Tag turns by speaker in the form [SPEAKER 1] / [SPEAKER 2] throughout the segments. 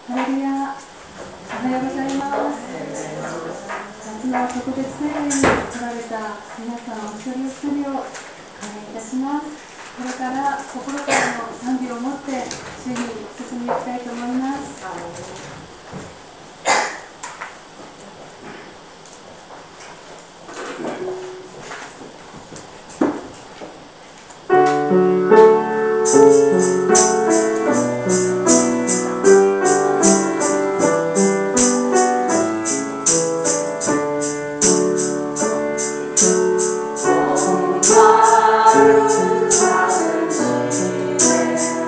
[SPEAKER 1] ハレルヤ、おはようございます。夏の特別聖礼に来られた皆さんお一人お一人をお願いいたします。これから心からの賛美を持って主に進んでいきたいと思います。
[SPEAKER 2] Hallelujah.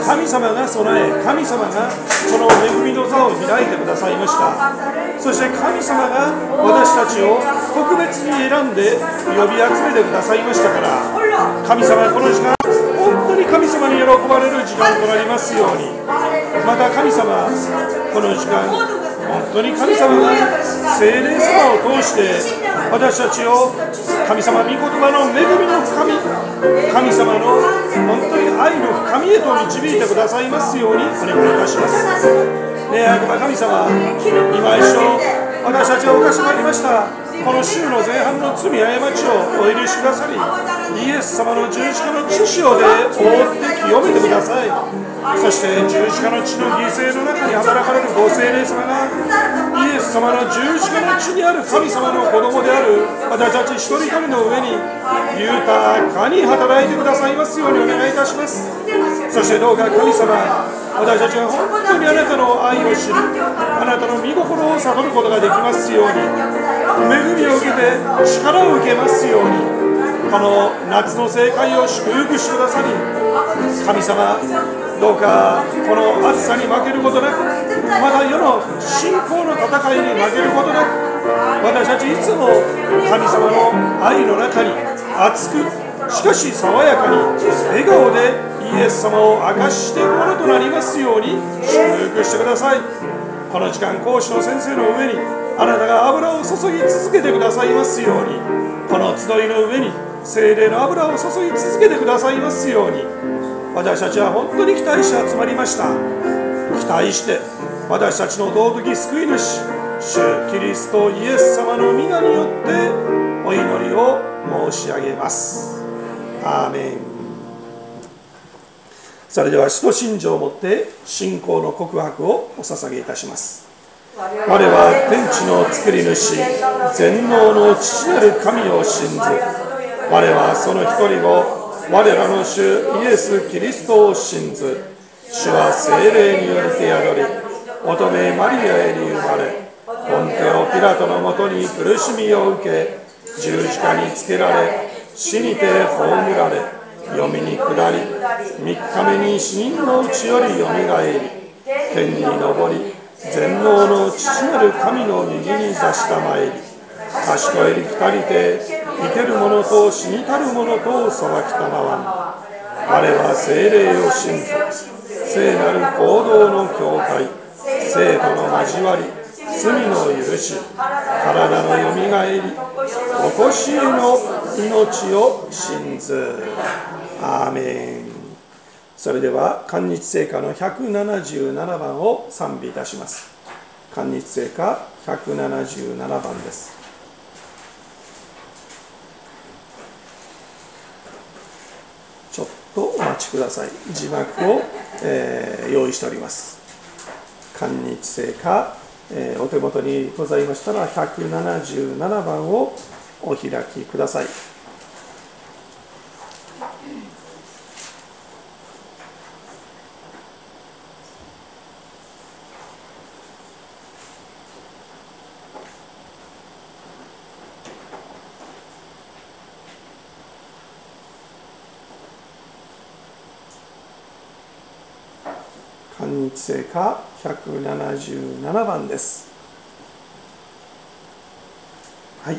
[SPEAKER 2] 神様が備え、神様がこの恵みの座を開いてくださいました。そして神様が私たちを特別に選んで呼び集めてくださいましたから、神様この時間、本当に神様に喜ばれる時間となりますように。また神様、この時間、本当に神様が聖霊様を通して私たちを神様御言葉の恵みの深み、神様の本当に愛の深みへと導いてくださいますようにお願いいたします。ねえ、悪魔神様、今一度私たちは犯しまいりました。この週の前半の罪過ちをお許しくださり、イエス様の十字架の血潮で覆って清めてください。そして十字架の血の犠牲の中に働かれるご聖霊様がイエス様の十字架の血にある神様の子供である私たち一人一人の上に豊かに働いてくださいますようにお願いいたします。そしてどうか神様、私たちが本当にあなたの愛を知り、あなたの御心を悟ることができますように、恵みを受けて力を受けますように、この夏の正解を祝福してくださり、神様、どうかこの暑さに負けることなく、また世の信仰の戦いに負けることなく、私たちいつも神様の愛の中に熱く、しかし爽やかに笑顔でイエス様を明かしていくものとなりますように祝福してください。この時間、講師の先生の上にあなたが油を注ぎ続けてくださいますように、この集いの上に聖霊の油を注ぎ続けてくださいますように、私たちは本当に期待して集まりました。期待して私たちの尊き救い主、主キリストイエス様の御名によってお祈りを申し上げます。アーメン。それでは使徒信条をもって信仰の告白をお捧げいたします。我は天地の作り主、全能の父なる神を信ず、我はその一人を我らの主イエス・キリストを信ず、主は聖霊によりて宿り、乙女マリアへに生まれ、ポンテオ・ピラトのもとに苦しみを受け、十字架につけられ、死にて葬られ、読みに下り、3日目に死人のうちよりよみがえり、天に昇り、全能の父なる神の右に座したまえり、賢えり来たりて、生ける者と死にたる者と裁きたまわん。我は聖霊を信ず、聖なる行動の教会、生徒の交わり、罪の許し、体のよみがえり、おこしえの命を信ず。アーメン。それでは韓日聖歌の177番を賛美いたします。韓日聖歌177番です。ちょっとお待ちください。字幕を、用意しております。韓日聖歌、お手元にございましたら177番を、お開きください。韓日聖歌177番です。はい。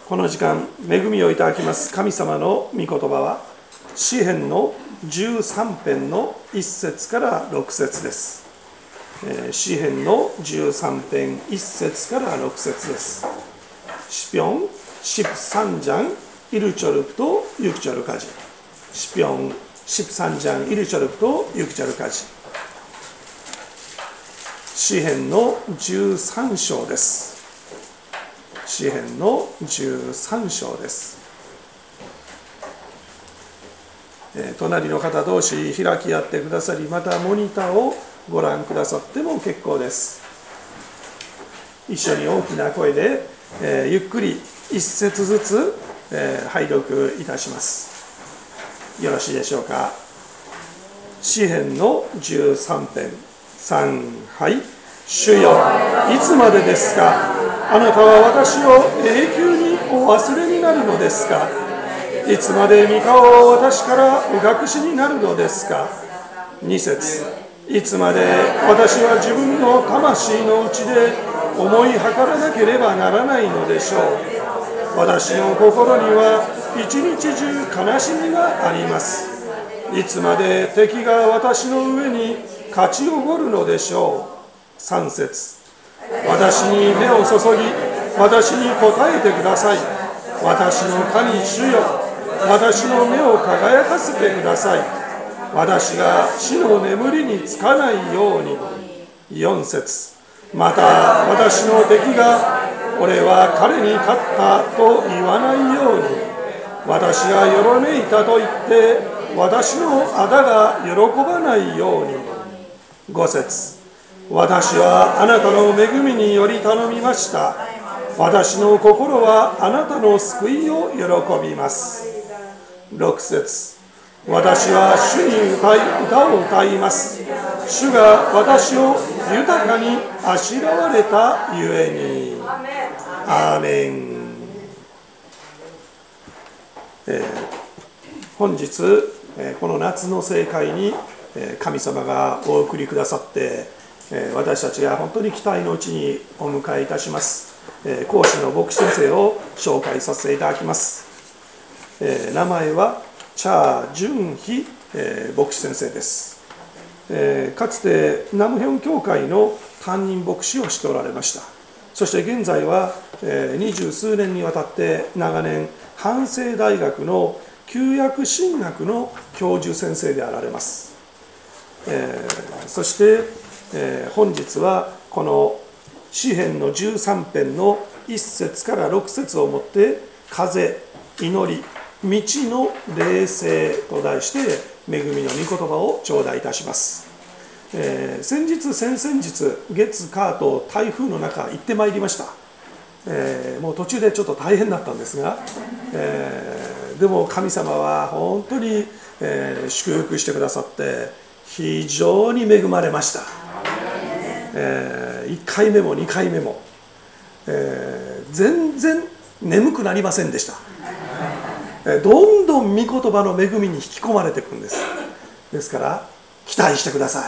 [SPEAKER 2] この時間、恵みをいただきます神様の御言葉は、詩編の13編の1節から6節です。詩編の13編1節から6節です。시편 13장 1절부터 6절까지. 시편 13장 1절부터 6절까지. 詩編の13章です。詩編の13章です。隣の方同士開き合ってくださり、またモニターをご覧くださっても結構です。一緒に大きな声で、ゆっくり一節ずつ、拝読いたします。よろしいでしょうか。詩編の13編3、はい。主よ、いつまでですか。あなたは私を永久にお忘れになるのですか。いつまで御顔を私からお隠しになるのですか。2節、いつまで私は自分の魂の内で思い計らなければならないのでしょう。私の心には一日中悲しみがあります。いつまで敵が私の上に勝ちおごるのでしょう。3節、私に目を注ぎ、私に答えてください。私の神主よ、私の目を輝かせてください。私が死の眠りにつかないように。4節、また私の敵が俺は彼に勝ったと言わないように、私がよろめいたと言って私のあだが喜ばないように。5節、私はあなたの恵みにより頼みました。私の心はあなたの救いを喜びます。6節、私は主に歌を歌います。主が私を豊かにあしらわれたゆえに。アーメン。本日この夏の聖会に神様がお送りくださって、私たちが本当に期待のうちにお迎えいたします。講師の牧師先生を紹介させていただきます。名前はチャー・ジュンヒ牧師先生です。かつてナムヒョン教会の担任牧師をしておられました。そして現在は20数年にわたって長年阪西大学の旧約神学の教授先生であられます。そして本日はこの詩編の13編の1節から6節をもって風、祈り、道の霊性と題して恵みの御言葉を頂戴いたします。先日先々日月火と台風の中行ってまいりました。もう途中でちょっと大変だったんですが、でも神様は本当に、祝福してくださって非常に恵まれました。1回目も2回目も、全然眠くなりませんでした。どんどん御言葉の恵みに引き込まれていくんです。ですから期待してください。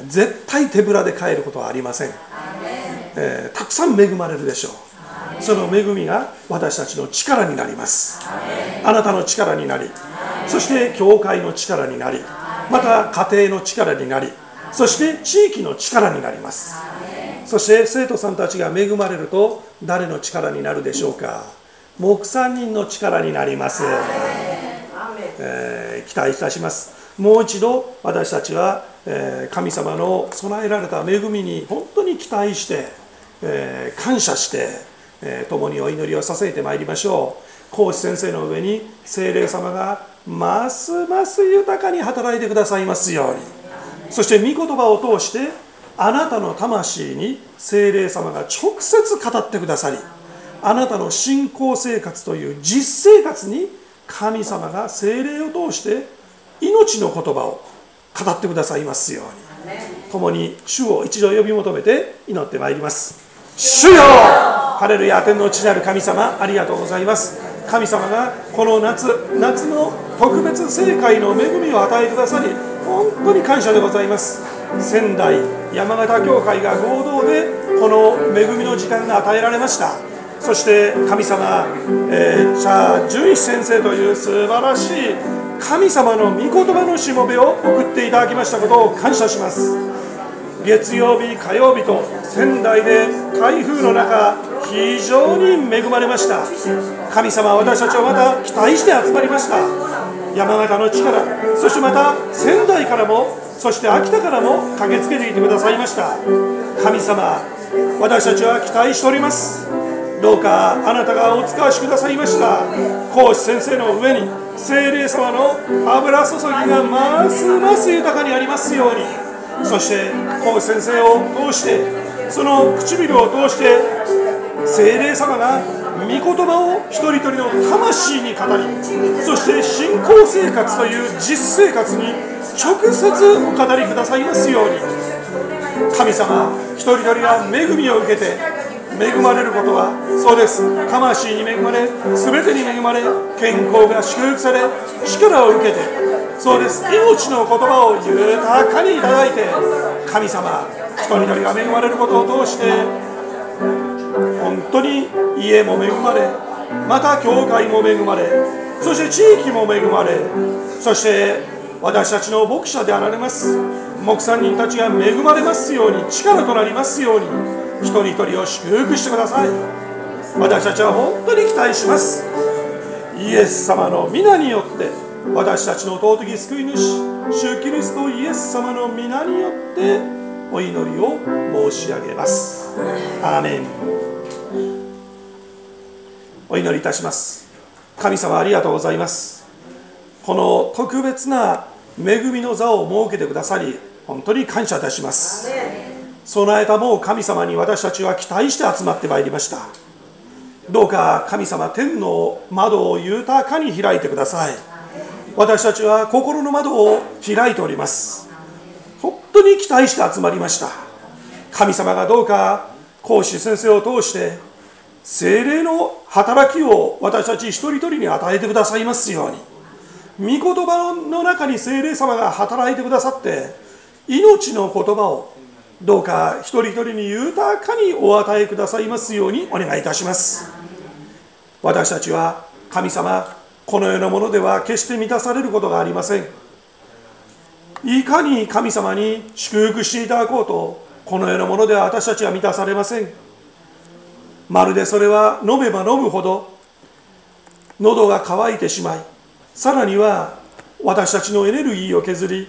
[SPEAKER 2] 絶対手ぶらで帰ることはありません。たくさん恵まれるでしょう。その恵みが私たちの力になります。あなたの力になり、そして教会の力になり、また家庭の力になり、そして地域の力になります。そして生徒さんたちが恵まれると誰の力になるでしょうか。牧産人の力になります。期待いたします。もう一度私たちは神様の備えられた恵みに本当に期待して感謝して共にお祈りを捧げてまいりましょう。講師先生の上に聖霊様がますます豊かに働いてくださいますように。そして御言葉を通してあなたの魂に聖霊様が直接語ってくださり、あなたの信仰生活という実生活に神様が聖霊を通して命の言葉を語ってくださいますように。共に主を一度呼び求めて祈ってまいります。主よ、ハレルヤ、天の地なる神様、ありがとうございます。神様がこの夏の特別聖会の恵みを与えてくださり、本当に感謝でございます。仙台山形教会が合同でこの恵みの時間が与えられました。そして神様、チャー・ジュンヒ先生という素晴らしい神様の御言葉のしもべを送っていただきましたことを感謝します。月曜日火曜日と仙台で台風の中非常に恵まれました。神様は私たちをまた期待して集まりました。山形の地から、そしてまた仙台からもそして秋田からも駆けつけていてくださいました。神様、私たちは期待しております。どうかあなたがお使わしくださいました講師先生の上に聖霊様の油注ぎがますます豊かにありますように、そして講師先生を通して、その唇を通して聖霊様が御言葉を一人一人の魂に語り、そして信仰生活という実生活に直接お語りくださいますように。神様、一人一人が恵みを受けて恵まれることは、そうです、魂に恵まれ、全てに恵まれ、健康が祝福され、力を受けて、そうです、命の言葉を豊かにいただいて、神様、一人一人が恵まれることを通して、本当に家も恵まれ、また教会も恵まれ、そして地域も恵まれ、そして私たちの牧者であられます牧産人たちが恵まれますように、力となりますように、一人一人を祝福してください。私たちは本当に期待します。イエス様の皆によって、私たちの尊き救い主、主キリストイエス様の皆によってお祈りを申し上げます。アーメン。お祈りいたします。神様、ありがとうございます。この特別な恵みの座を設けてくださり、本当に感謝いたします。備えたもう神様に私たちは期待して集まってまいりました。どうか神様、天の窓を豊かに開いてください。私たちは心の窓を開いております。本当に期待して集まりました。神様がどうか講師先生を通して聖霊の働きを私たち一人一人に与えてくださいますように。御言葉の中に聖霊様が働いてくださって、命の言葉をどうか一人一人に豊かにお与えくださいますようにお願いいたします。私たちは神様、このようなものでは決して満たされることがありません。いかに神様に祝福していただこうと、このようなものでは私たちは満たされません。まるでそれは飲めば飲むほど喉が渇いてしまい、さらには私たちのエネルギーを削り、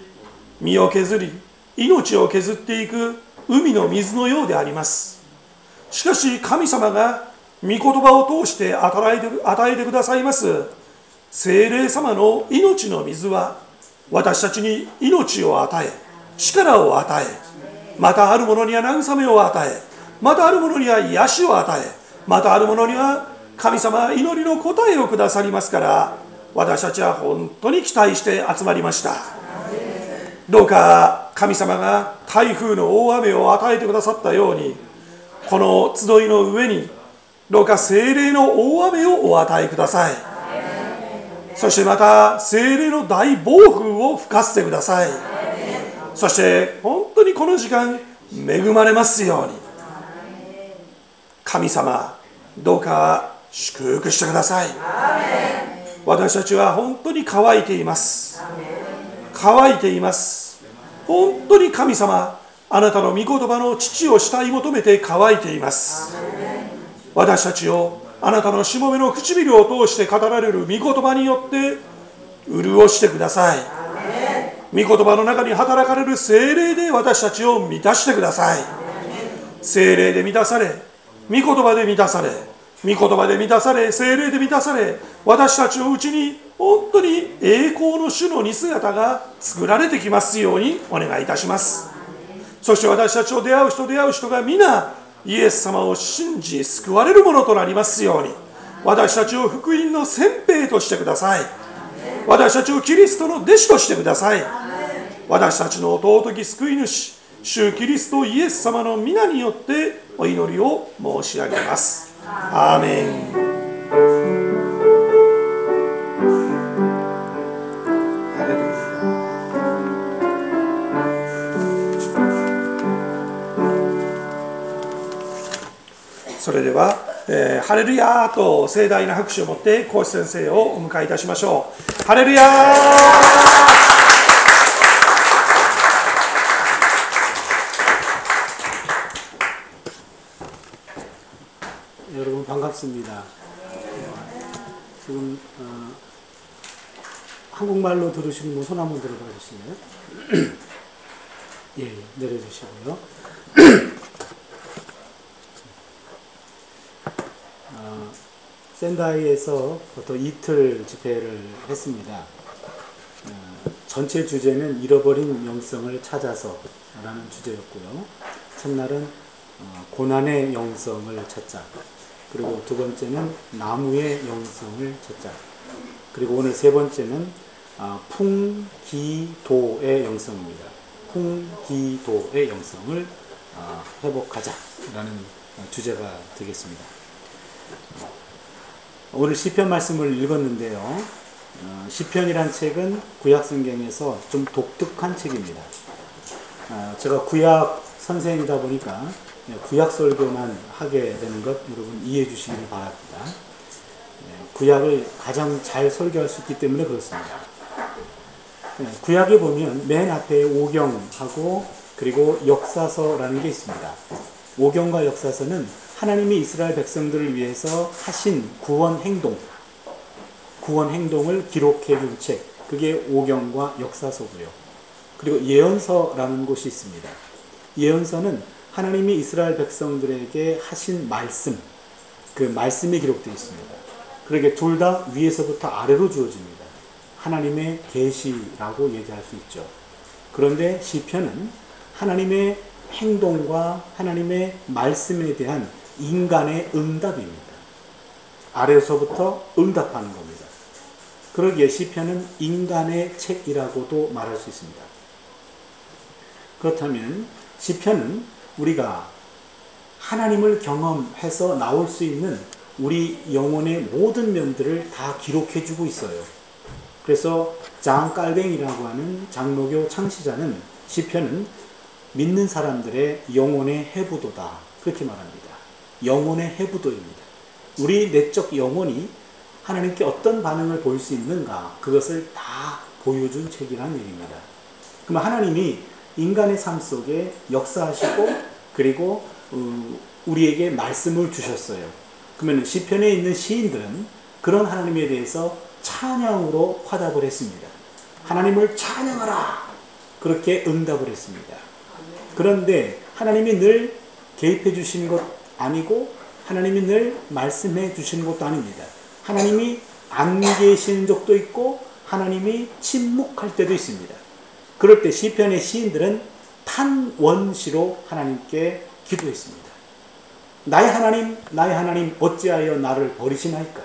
[SPEAKER 2] 身を削り、命を削っていく海の水のようであります。しかし神様が御言葉を通して与えてくださいます聖霊様の命の水は、私たちに命を与え、力を与え、またある者には慰めを与え、またある者には癒しを与え、またある者には神様は祈りの答えをくださりますから、私たちは本当に期待して集まりました。どうか神様が台風の大雨を与えてくださったように、この集いの上にどうか聖霊の大雨をお与えください。そしてまた聖霊の大暴風を吹かせてください。そして本当にこの時間恵まれますように。神様、どうか祝福してください。私たちは本当に乾いています。乾いています。本当に神様、あなたの御言葉の父を慕い求めて乾いています。私たちをあなたのしもべの唇を通して語られる御言葉によって潤してください。御言葉の中に働かれる聖霊で私たちを満たしてください。聖霊で満たされ、御言葉で満たされ、御言葉で満たされ、聖霊で満たされ、私たちのうちに本当に栄光の主の似姿が作られてきますようにお願いいたします。そして私たちと出会う人が皆イエス様を信じ救われるものとなりますように、私たちを福音の先兵としてください。私たちをキリストの弟子としてください。私たちの尊き救い主、主キリストイエス様の皆によってお祈りを申し上げます。アーメン。それでは、ハレルヤーと盛大な拍手を持って講師先生をお迎えいたしましょう。ハレルヤー。
[SPEAKER 3] 여러분 반갑습니다. 지금 한국말로 들으시는 분 손 한번 들어봐 주실래요? 예, 내려주시고요. 센다이에서 보통 이틀 집회를 했습니다. 전체 주제는 잃어버린 영성을 찾아서 라는 주제였고요. 첫날은 고난의 영성을 찾자. 그리고 두 번째는 나무의 영성을 찾자. 그리고 오늘 세 번째는 풍기도의 영성입니다. 풍기도의 영성을 회복하자라는 주제가 되겠습니다. 오늘 시편 말씀을 읽었는데요. 시편이란 책은 구약 성경에서 좀 독특한 책입니다. 제가 구약 선생이다 보니까 구약 설교만 하게 되는 것 여러분 이해해 주시길 바랍니다. 구약을 가장 잘 설교할 수 있기 때문에 그렇습니다. 구약에 보면 맨 앞에 오경하고 그리고 역사서라는 게 있습니다. 오경과 역사서는 하나님이 이스라엘 백성들을 위해서 하신 구원 행동을 기록해 준 책, 그게 오경과 역사서고요. 그리고 예언서라는 곳이 있습니다. 예언서는 하나님이 이스라엘 백성들에게 하신 말씀, 그 말씀이 기록되어 있습니다. 그러게 둘 다 위에서부터 아래로 주어집니다. 하나님의 계시라고 얘기할 수 있죠. 그런데 시편은 하나님의 행동과 하나님의 말씀에 대한 인간의 응답입니다. 아래서부터 응답하는 겁니다. 그러기에 시편은 인간의 책이라고도 말할 수 있습니다. 그렇다면 시편은 우리가 하나님을 경험해서 나올 수 있는 우리 영혼의 모든 면들을 다 기록해 주고 있어요. 그래서 장깔뱅이라고 하는 장로교 창시자는 시편은 믿는 사람들의 영혼의 해부도다 그렇게 말합니다. 영혼의 해부도입니다. 우리 내적 영혼이 하나님께 어떤 반응을 보일 수 있는가 그것을 다 보여준 책이라는 얘기입니다. 그럼 하나님이 인간의 삶 속에 역사하시고 그리고 우리에게 말씀을 주셨어요. 그러면 시편에 있는 시인들은 그런 하나님에 대해서 찬양으로 화답을 했습니다. 하나님을 찬양하라 그렇게 응답을 했습니다. 그런데 하나님이 늘 개입해 주시는 것 아니고 하나님이 늘 말씀해 주시는 것도 아닙니다. 하나님이 안 계시는 적도 있고 하나님이 침묵할 때도 있습니다. 그럴 때 시편의 시인들은 탄원시로 하나님께 기도했습니다. 나의 하나님 어찌하여 나를 버리시나이까?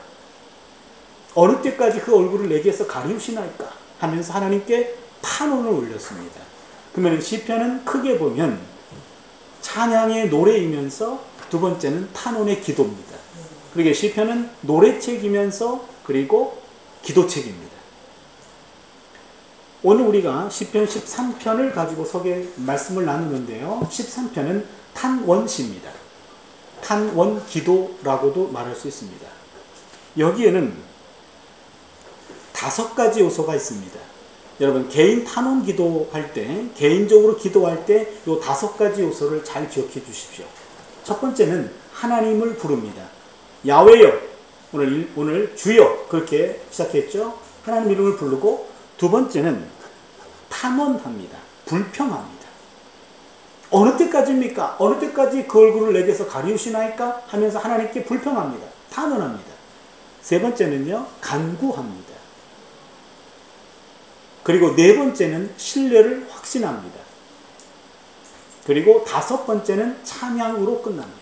[SPEAKER 3] 어느 때까지 그 얼굴을 내게서 가리우시나이까? 하면서 하나님께 탄원을 올렸습니다. 그러면 시편은 크게 보면 찬양의 노래이면서 두 번째는 탄원의 기도입니다. 그러게 시편은 노래책이면서 그리고 기도책입니다. 오늘 우리가 시편 13편을 가지고 말씀을 나누는데요. 13편은 탄원시입니다. 탄원 기도라고도 말할 수 있습니다. 여기에는 5가지 요소가 있습니다. 여러분 개인 탄원 기도할 때 개인적으로 기도할 때 이 5가지 요소를 잘 기억해 주십시오. 첫 번째는 하나님을 부릅니다. 야훼여 오늘 주여 그렇게 시작했죠. 하나님 이름을 부르고 두 번째는 탄원합니다. 불평합니다. 어느 때까지입니까? 어느 때까지 그 얼굴을 내게서 가리우시나이까? 하면서 하나님께 불평합니다. 탄원합니다. 세 번째는요 간구합니다. 그리고 네 번째는 신뢰를 확신합니다. 그리고 5번째는 찬양으로 끝납니다.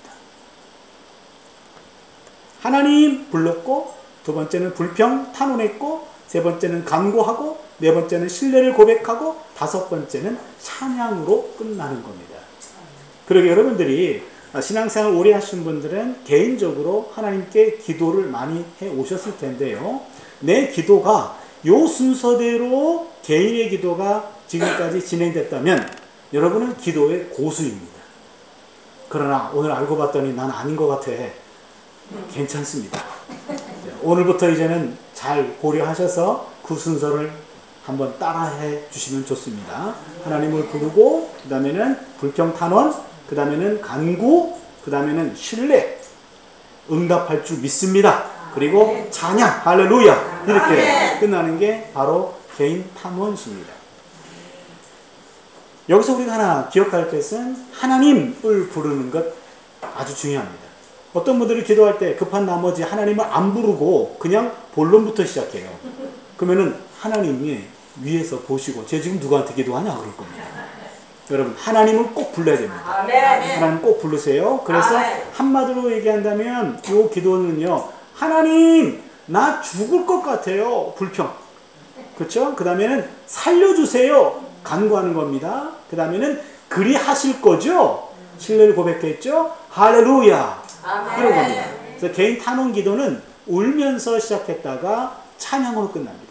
[SPEAKER 3] 하나님 불렀고 두 번째는 불평 탄원했고 세 번째는 간구하고 네 번째는 신뢰를 고백하고 5번째는 찬양으로 끝나는 겁니다. 그러게 여러분들이 신앙생활 오래 하신 분들은 개인적으로 하나님께 기도를 많이 해 오셨을 텐데요. 내 기도가 요 순서대로 개인의 기도가 지금까지 진행됐다면 여러분은 기도의 고수입니다. 그러나 오늘 알고 봤더니 난 아닌 것 같아. 괜찮습니다. 오늘부터 이제는 잘 고려하셔서 그 순서를 한번 따라해 주시면 좋습니다. 하나님을 부르고 그 다음에는 불평탄원 그 다음에는 간구 그 다음에는 신뢰 응답할 줄 믿습니다. 그리고 찬양 할렐루야 이렇게 끝나는 게 바로 개인 탄원시입니다. 여기서 우리가 하나 기억할 것은 하나님을 부르는 것 아주 중요합니다. 어떤 분들이 기도할 때 급한 나머지 하나님을 안 부르고 그냥 본론부터 시작해요. 그러면은 하나님이 위에서 보시고 쟤 지금 누구한테 기도하냐 그럴 겁니다. 여러분 하나님을 꼭 불러야 됩니다. 하나님 꼭 부르세요. 그래서 한마디로 얘기한다면 이 기도는요, 하나님 나 죽을 것 같아요. 불평. 그렇죠? 그 다음에는 살려주세요. 간구하는 겁니다. 그 다음에는 그리 하실 거죠? 신뢰를 고백했죠? 할렐루야. 이런 겁니다. 그래서 개인 탄원 기도는 울면서 시작했다가 찬양으로 끝납니다.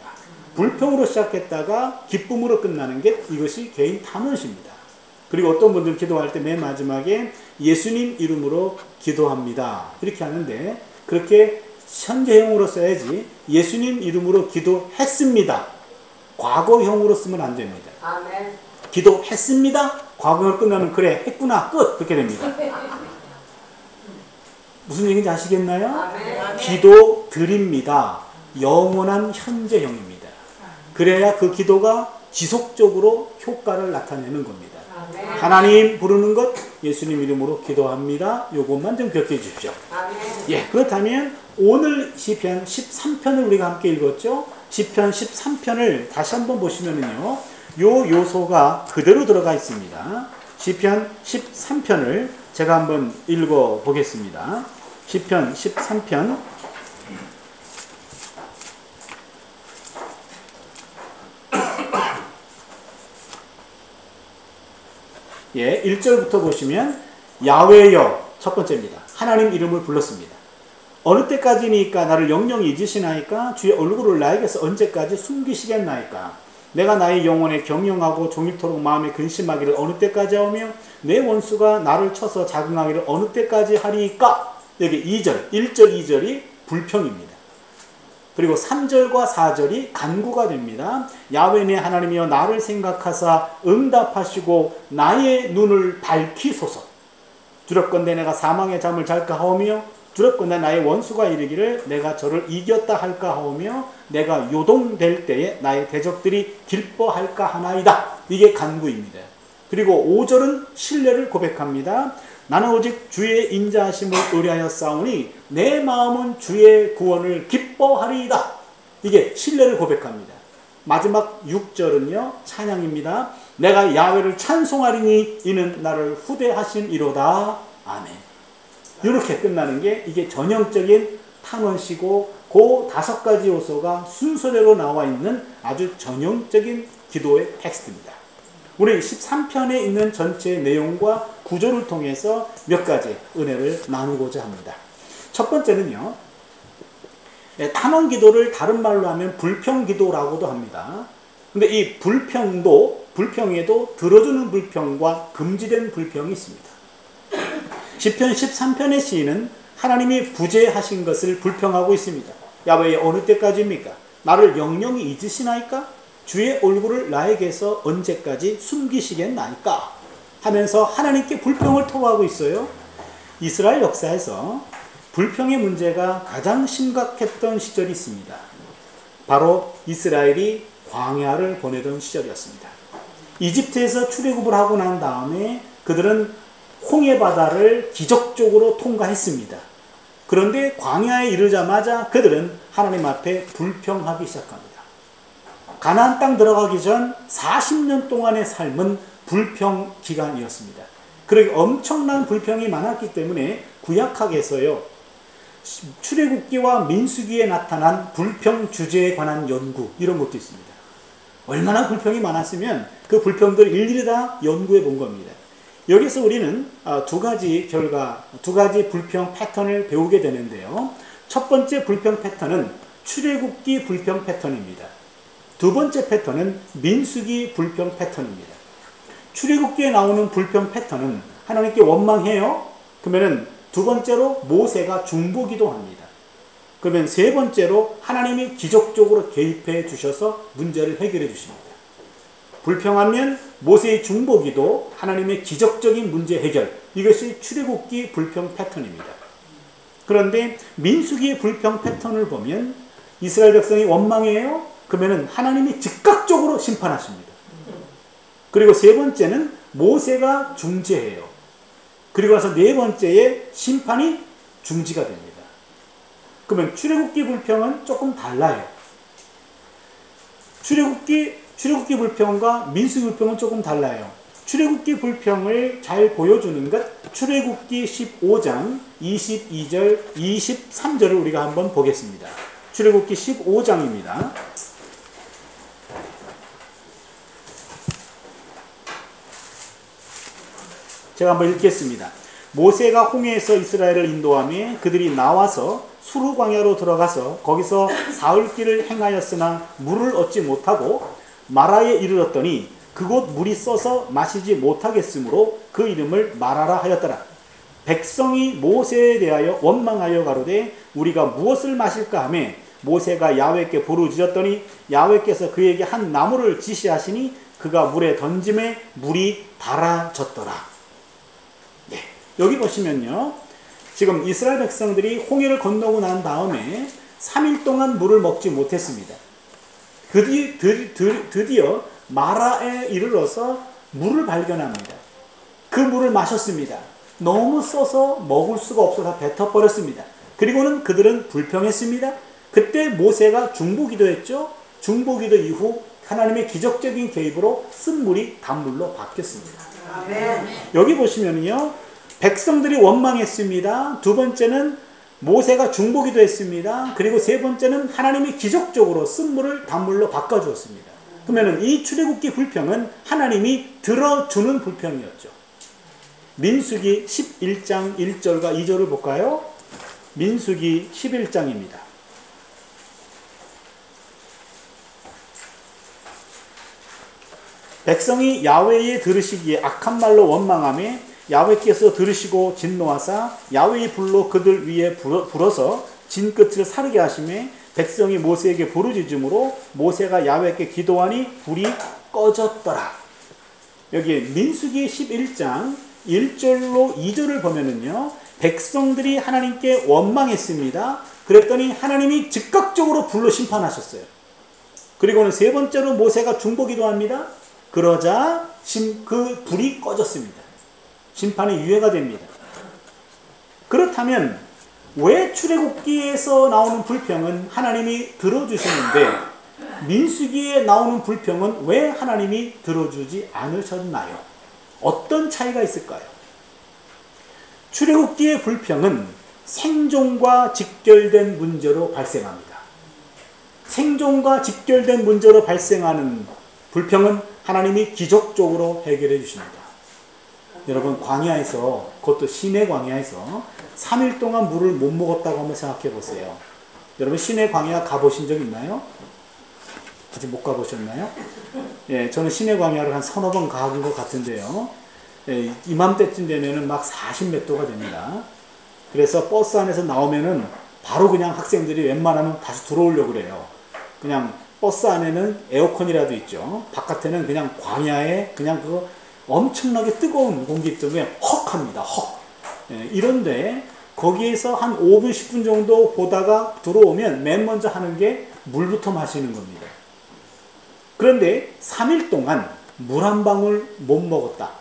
[SPEAKER 3] 불평으로 시작했다가 기쁨으로 끝나는 게 이것이 개인 탄원입니다. 그리고 어떤 분들 기도할 때 맨 마지막에 예수님 이름으로 기도합니다. 이렇게 하는데 그렇게 현재형으로 써야지 예수님 이름으로 기도했습니다. 과거형으로 쓰면 안 됩니다.
[SPEAKER 4] 아멘.
[SPEAKER 3] 기도했습니다. 과거형으로 끝나면 그래 했구나 끝 그렇게 됩니다. 무슨 얘기인지 아시겠나요?
[SPEAKER 4] 아멘.
[SPEAKER 3] 기도 드립니다. 영원한 현재형입니다. 그래야 그 기도가 지속적으로 효과를 나타내는 겁니다.
[SPEAKER 4] 아멘.
[SPEAKER 3] 하나님 부르는 것 예수님 이름으로 기도합니다. 요것만 좀 기억해 주십시오.
[SPEAKER 4] 아멘.
[SPEAKER 3] 예, 그렇다면 오늘 시편 13편을 우리가 함께 읽었죠. 시편 13편을 다시 한번 보시면은요, 요 요소가 그대로 들어가 있습니다. 시편 13편을 제가 한번 읽어 보겠습니다. 시편 13편 예, 1절부터 보시면 야훼여 첫 번째입니다. 하나님 이름을 불렀습니다. 어느 때까지니까 나를 영영히 잊으시나이까? 주의 얼굴을 나에게서 언제까지 숨기시겠나이까? 내가 나의 영혼에 경영하고 종일토록 마음에 근심하기를 어느 때까지 하며 내 원수가 나를 쳐서 자긍하기를 어느 때까지 하리까? 여기 2절, 1절, 2절이 불평입니다. 그리고 3절과 4절이 간구가 됩니다. 야훼 내 하나님이여 나를 생각하사 응답하시고 나의 눈을 밝히소서. 두렵건대 내가 사망의 잠을 잘까 하오며 두렵건대 나의 원수가 이르기를 내가 저를 이겼다 할까 하오며 내가 요동될 때에 나의 대적들이 기뻐할까 하나이다. 이게 간구입니다. 그리고 5절은 신뢰를 고백합니다. 나는 오직 주의 인자하심을 의뢰하여 싸우니 내 마음은 주의 구원을 기뻐하리이다. 이게 신뢰를 고백합니다. 마지막 6절은요 찬양입니다. 내가 야훼를 찬송하리니 이는 나를 후대하심이로다. 아멘. 이렇게 끝나는 게 이게 전형적인 탄원시고 그 5가지 요소가 순서대로 나와 있는 아주 전형적인 기도의 텍스트입니다. 우리 13편에 있는 전체 내용과 구조를 통해서 몇 가지 은혜를 나누고자 합니다. 첫 번째는요, 탄원 기도를 다른 말로 하면 불평 기도라고도 합니다. 근데 이 불평에도 들어주는 불평과 금지된 불평이 있습니다. 시편 13편의 시인은 하나님이 부재하신 것을 불평하고 있습니다. 야훼 어느 때까지입니까? 나를 영영히 잊으시나이까? 주의 얼굴을 나에게서 언제까지 숨기시겠나이까? 하면서 하나님께 불평을 토로하고 있어요. 이스라엘 역사에서 불평의 문제가 가장 심각했던 시절이 있습니다. 바로 이스라엘이 광야를 보내던 시절이었습니다. 이집트에서 출애굽을 하고 난 다음에 그들은 홍해 바다를 기적적으로 통과했습니다. 그런데 광야에 이르자마자 그들은 하나님 앞에 불평하기 시작합니다. 가나안 땅 들어가기 전 40년 동안의 삶은 불평 기간이었습니다. 그러기 엄청난 불평이 많았기 때문에 구약학에서요, 출애굽기와 민수기에 나타난 불평 주제에 관한 연구 이런 것도 있습니다. 얼마나 불평이 많았으면 그 불평들을 일일이 다 연구해 본 겁니다. 여기서 우리는 두 가지 불평 패턴을 배우게 되는데요. 첫 번째 불평 패턴은 출애굽기 불평 패턴입니다. 두 번째 패턴은 민수기 불평 패턴입니다. 출애굽기에 나오는 불평 패턴은 하나님께 원망해요. 그러면은 두 번째로 모세가 중보기도합니다. 그러면 세 번째로 하나님이 기적적으로 개입해 주셔서 문제를 해결해 주십니다. 불평하면 모세의 중보기도, 하나님의 기적적인 문제 해결, 이것이 출애굽기 불평 패턴입니다. 그런데 민수기의 불평 패턴을 보면 이스라엘 백성이 원망해요. 그러면 하나님이 즉각적으로 심판하십니다. 그리고 세 번째는 모세가 중재해요. 그리고 나서 네 번째에 심판이 중지가 됩니다. 그러면 출애굽기 불평은 조금 달라요. 출애굽기 불평과 민수기 불평은 조금 달라요. 출애굽기 불평을 잘 보여주는 것, 출애굽기 15장 22절, 23절을 우리가 한번 보겠습니다. 출애굽기 15장입니다. 제가 한번 읽겠습니다. 모세가 홍해에서 이스라엘을 인도하며 그들이 나와서 수르 광야로 들어가서 거기서 사흘길을 행하였으나 물을 얻지 못하고 마라에 이르렀더니 그곳 물이 써서 마시지 못하겠으므로 그 이름을 마라라 하였더라. 백성이 모세에 대하여 원망하여 가로되 우리가 무엇을 마실까 하며 모세가 야훼께 부르짖었더니 야훼께서 그에게 한 나무를 지시하시니 그가 물에 던짐에 물이 달아졌더라. 네, 여기 보시면요, 지금 이스라엘 백성들이 홍해를 건너고 난 다음에 3일 동안 물을 먹지 못했습니다. 드디어 마라에 이르러서 물을 발견합니다. 그 물을 마셨습니다. 너무 써서 먹을 수가 없어서 뱉어버렸습니다. 그리고는 그들은 불평했습니다. 그때 모세가 중보기도했죠. 중보기도 이후 하나님의 기적적인 개입으로 쓴 물이 단물로 바뀌었습니다. 아멘. 여기 보시면요, 백성들이 원망했습니다. 두 번째는 모세가 중보기도했습니다. 그리고 세 번째는 하나님이 기적적으로 쓴 물을 단물로 바꿔주었습니다. 그러면 이 출애굽기 불평은 하나님이 들어주는 불평이었죠. 민수기 11장 1절과 2절을 볼까요? 민수기 11장입니다. 백성이 야훼의 들으시기에 악한 말로 원망하며 야훼께서 들으시고 진노하사 야훼의 불로 그들 위에 불어서 진 끝을 사르게 하시며 백성이 모세에게 부르짖음으로 모세가 야훼께 기도하니 불이 꺼졌더라. 여기 민수기 11장 1절로 2절을 보면은요, 백성들이 하나님께 원망했습니다. 그랬더니 하나님이 즉각적으로 불로 심판하셨어요. 그리고는 세 번째로 모세가 중보기도합니다. 그러자 그 불이 꺼졌습니다. 심판이 유예가 됩니다. 그렇다면 왜 출애굽기에서 나오는 불평은 하나님이 들어주시는데 민수기에 나오는 불평은 왜 하나님이 들어주지 않으셨나요? 어떤 차이가 있을까요? 출애굽기의 불평은 생존과 직결된 문제로 발생합니다. 생존과 직결된 문제로 발생하는 불평은 하나님이 기적적으로 해결해 주십니다. 여러분, 광야에서, 그것도 시내 광야에서 3일 동안 물을 못 먹었다고 한번 생각해 보세요. 여러분, 시내 광야 가보신 적 있나요? 아직 못 가보셨나요? 예, 저는 시내 광야를 한 서너 번 가본 것 같은데요. 예, 이맘때쯤 되면은 막 40몇 도가 됩니다. 그래서 버스 안에서 나오면은 바로 그냥 학생들이 웬만하면 다시 들어오려고 그래요. 그냥 버스 안에는 에어컨이라도 있죠. 바깥에는 그냥 광야에 그냥 그거 엄청나게 뜨거운 공기 때문에 헉합니다. 헉. 예, 이런데 거기에서 한 5분 10분 정도 보다가 들어오면 맨 먼저 하는 게 물부터 마시는 겁니다. 그런데 3일 동안 물 한 방울 못 먹었다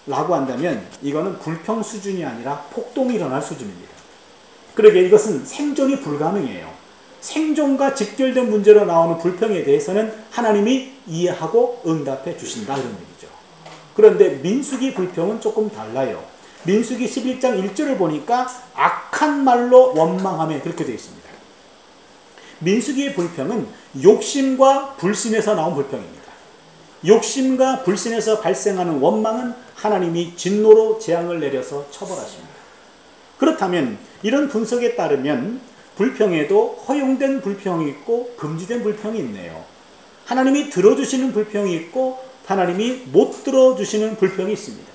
[SPEAKER 3] 라고 한다면 이거는 불평 수준이 아니라 폭동이 일어날 수준입니다. 그러게 이것은 생존이 불가능해요. 생존과 직결된 문제로 나오는 불평에 대해서는 하나님이 이해하고 응답해 주신다, 이런 얘기죠. 그런데 민수기 불평은 조금 달라요. 민수기 11장 1절을 보니까 악한 말로 원망하며 그렇게 되어 있습니다. 민수기의 불평은 욕심과 불신에서 나온 불평입니다. 욕심과 불신에서 발생하는 원망은 하나님이 진노로 재앙을 내려서 처벌하십니다. 그렇다면 이런 분석에 따르면 불평에도 허용된 불평이 있고 금지된 불평이 있네요. 하나님이 들어주시는 불평이 있고 하나님이 못 들어주시는 불평이 있습니다.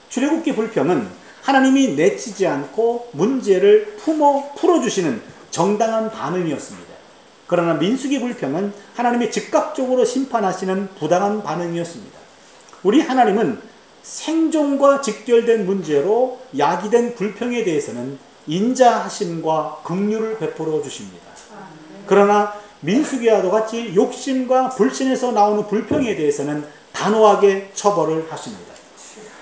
[SPEAKER 3] 출애굽기 불평은 하나님이 내치지 않고 문제를 풀어주시는 정당한 반응이었습니다. 그러나 민수기 불평은 하나님이 즉각적으로 심판하시는 부당한 반응이었습니다. 우리 하나님은 생존과 직결된 문제로 야기된 불평에 대해서는 인자하심과 긍휼을 베풀어 주십니다. 그러나 민수기와도 같이 욕심과 불신에서 나오는 불평에 대해서는 단호하게 처벌을 하십니다.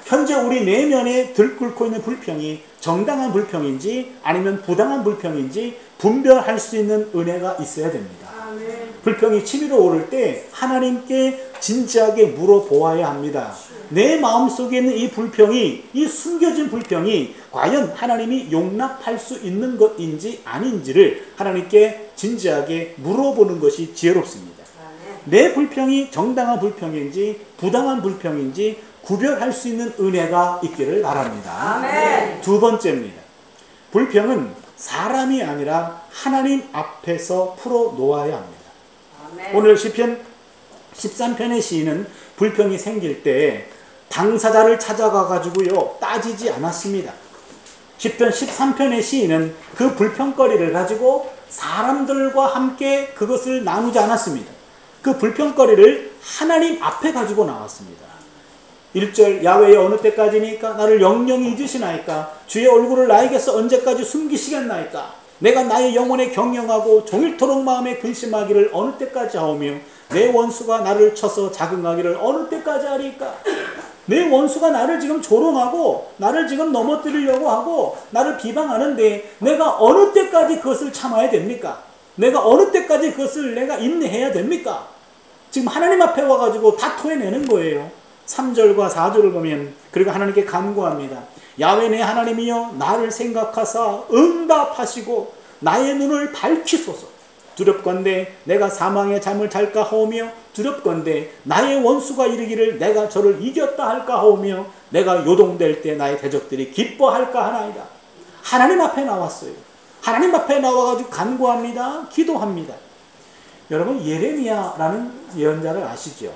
[SPEAKER 3] 현재 우리 내면에 들끓고 있는 불평이 정당한 불평인지 아니면 부당한 불평인지 분별할 수 있는 은혜가 있어야 됩니다. 불평이 치밀어 오를 때 하나님께 진지하게 물어보아야 합니다. 내 마음속에 있는 이 불평이, 이 숨겨진 불평이 과연 하나님이 용납할 수 있는 것인지 아닌지를 하나님께 진지하게 물어보는 것이 지혜롭습니다. 내 불평이 정당한 불평인지 부당한 불평인지 구별할 수 있는 은혜가 있기를 바랍니다.
[SPEAKER 4] 아멘.
[SPEAKER 3] 두 번째입니다. 불평은 사람이 아니라 하나님 앞에서 풀어놓아야 합니다.
[SPEAKER 4] 아멘.
[SPEAKER 3] 오늘 시편 13편의 시인은 불평이 생길 때 당사자를 찾아가 가지고요 따지지 않았습니다. 시편 13편의 시인은 그 불평거리를 가지고 사람들과 함께 그것을 나누지 않았습니다. 그 불평거리를 하나님 앞에 가지고 나왔습니다. 1절 야훼의 어느 때까지니까 나를 영영히 잊으시나이까 주의 얼굴을 나에게서 언제까지 숨기시겠나이까 내가 나의 영혼에 경영하고 종일토록 마음에 근심하기를 어느 때까지 하오며 내 원수가 나를 쳐서 자긍하기를 어느 때까지 하리까. 내 원수가 나를 지금 조롱하고 나를 지금 넘어뜨리려고 하고 나를 비방하는데 내가 어느 때까지 그것을 참아야 됩니까? 내가 어느 때까지 그것을 내가 인내해야 됩니까? 지금 하나님 앞에 와가지고 다 토해내는 거예요. 3절과 4절을 보면 그리고 하나님께 간구합니다. 야훼 내 하나님이여 나를 생각하사 응답하시고 나의 눈을 밝히소서. 두렵건대 내가 사망의 잠을 잘까 하오며 두렵건대 나의 원수가 이르기를 내가 저를 이겼다 할까 하오며 내가 요동될 때 나의 대적들이 기뻐할까 하나이다. 하나님 앞에 나왔어요. 하나님 앞에 나와가지고 간구합니다. 기도합니다. 여러분 예레미야라는 예언자를 아시죠?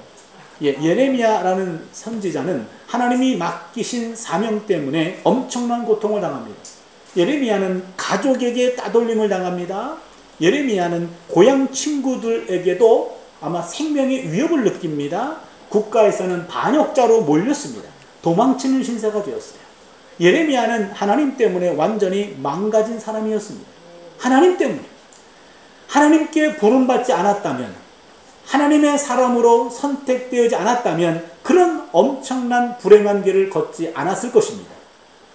[SPEAKER 3] 예레미야라는 선지자는 하나님이 맡기신 사명 때문에 엄청난 고통을 당합니다. 예레미야는 가족에게 따돌림을 당합니다. 예레미야는 고향 친구들에게도 아마 생명의 위협을 느낍니다. 국가에서는 반역자로 몰렸습니다. 도망치는 신세가 되었어요. 예레미야는 하나님 때문에 완전히 망가진 사람이었습니다. 하나님 때문에. 하나님께 부름받지 않았다면, 하나님의 사람으로 선택되지 않았다면 그런 엄청난 불행한 길을 걷지 않았을 것입니다.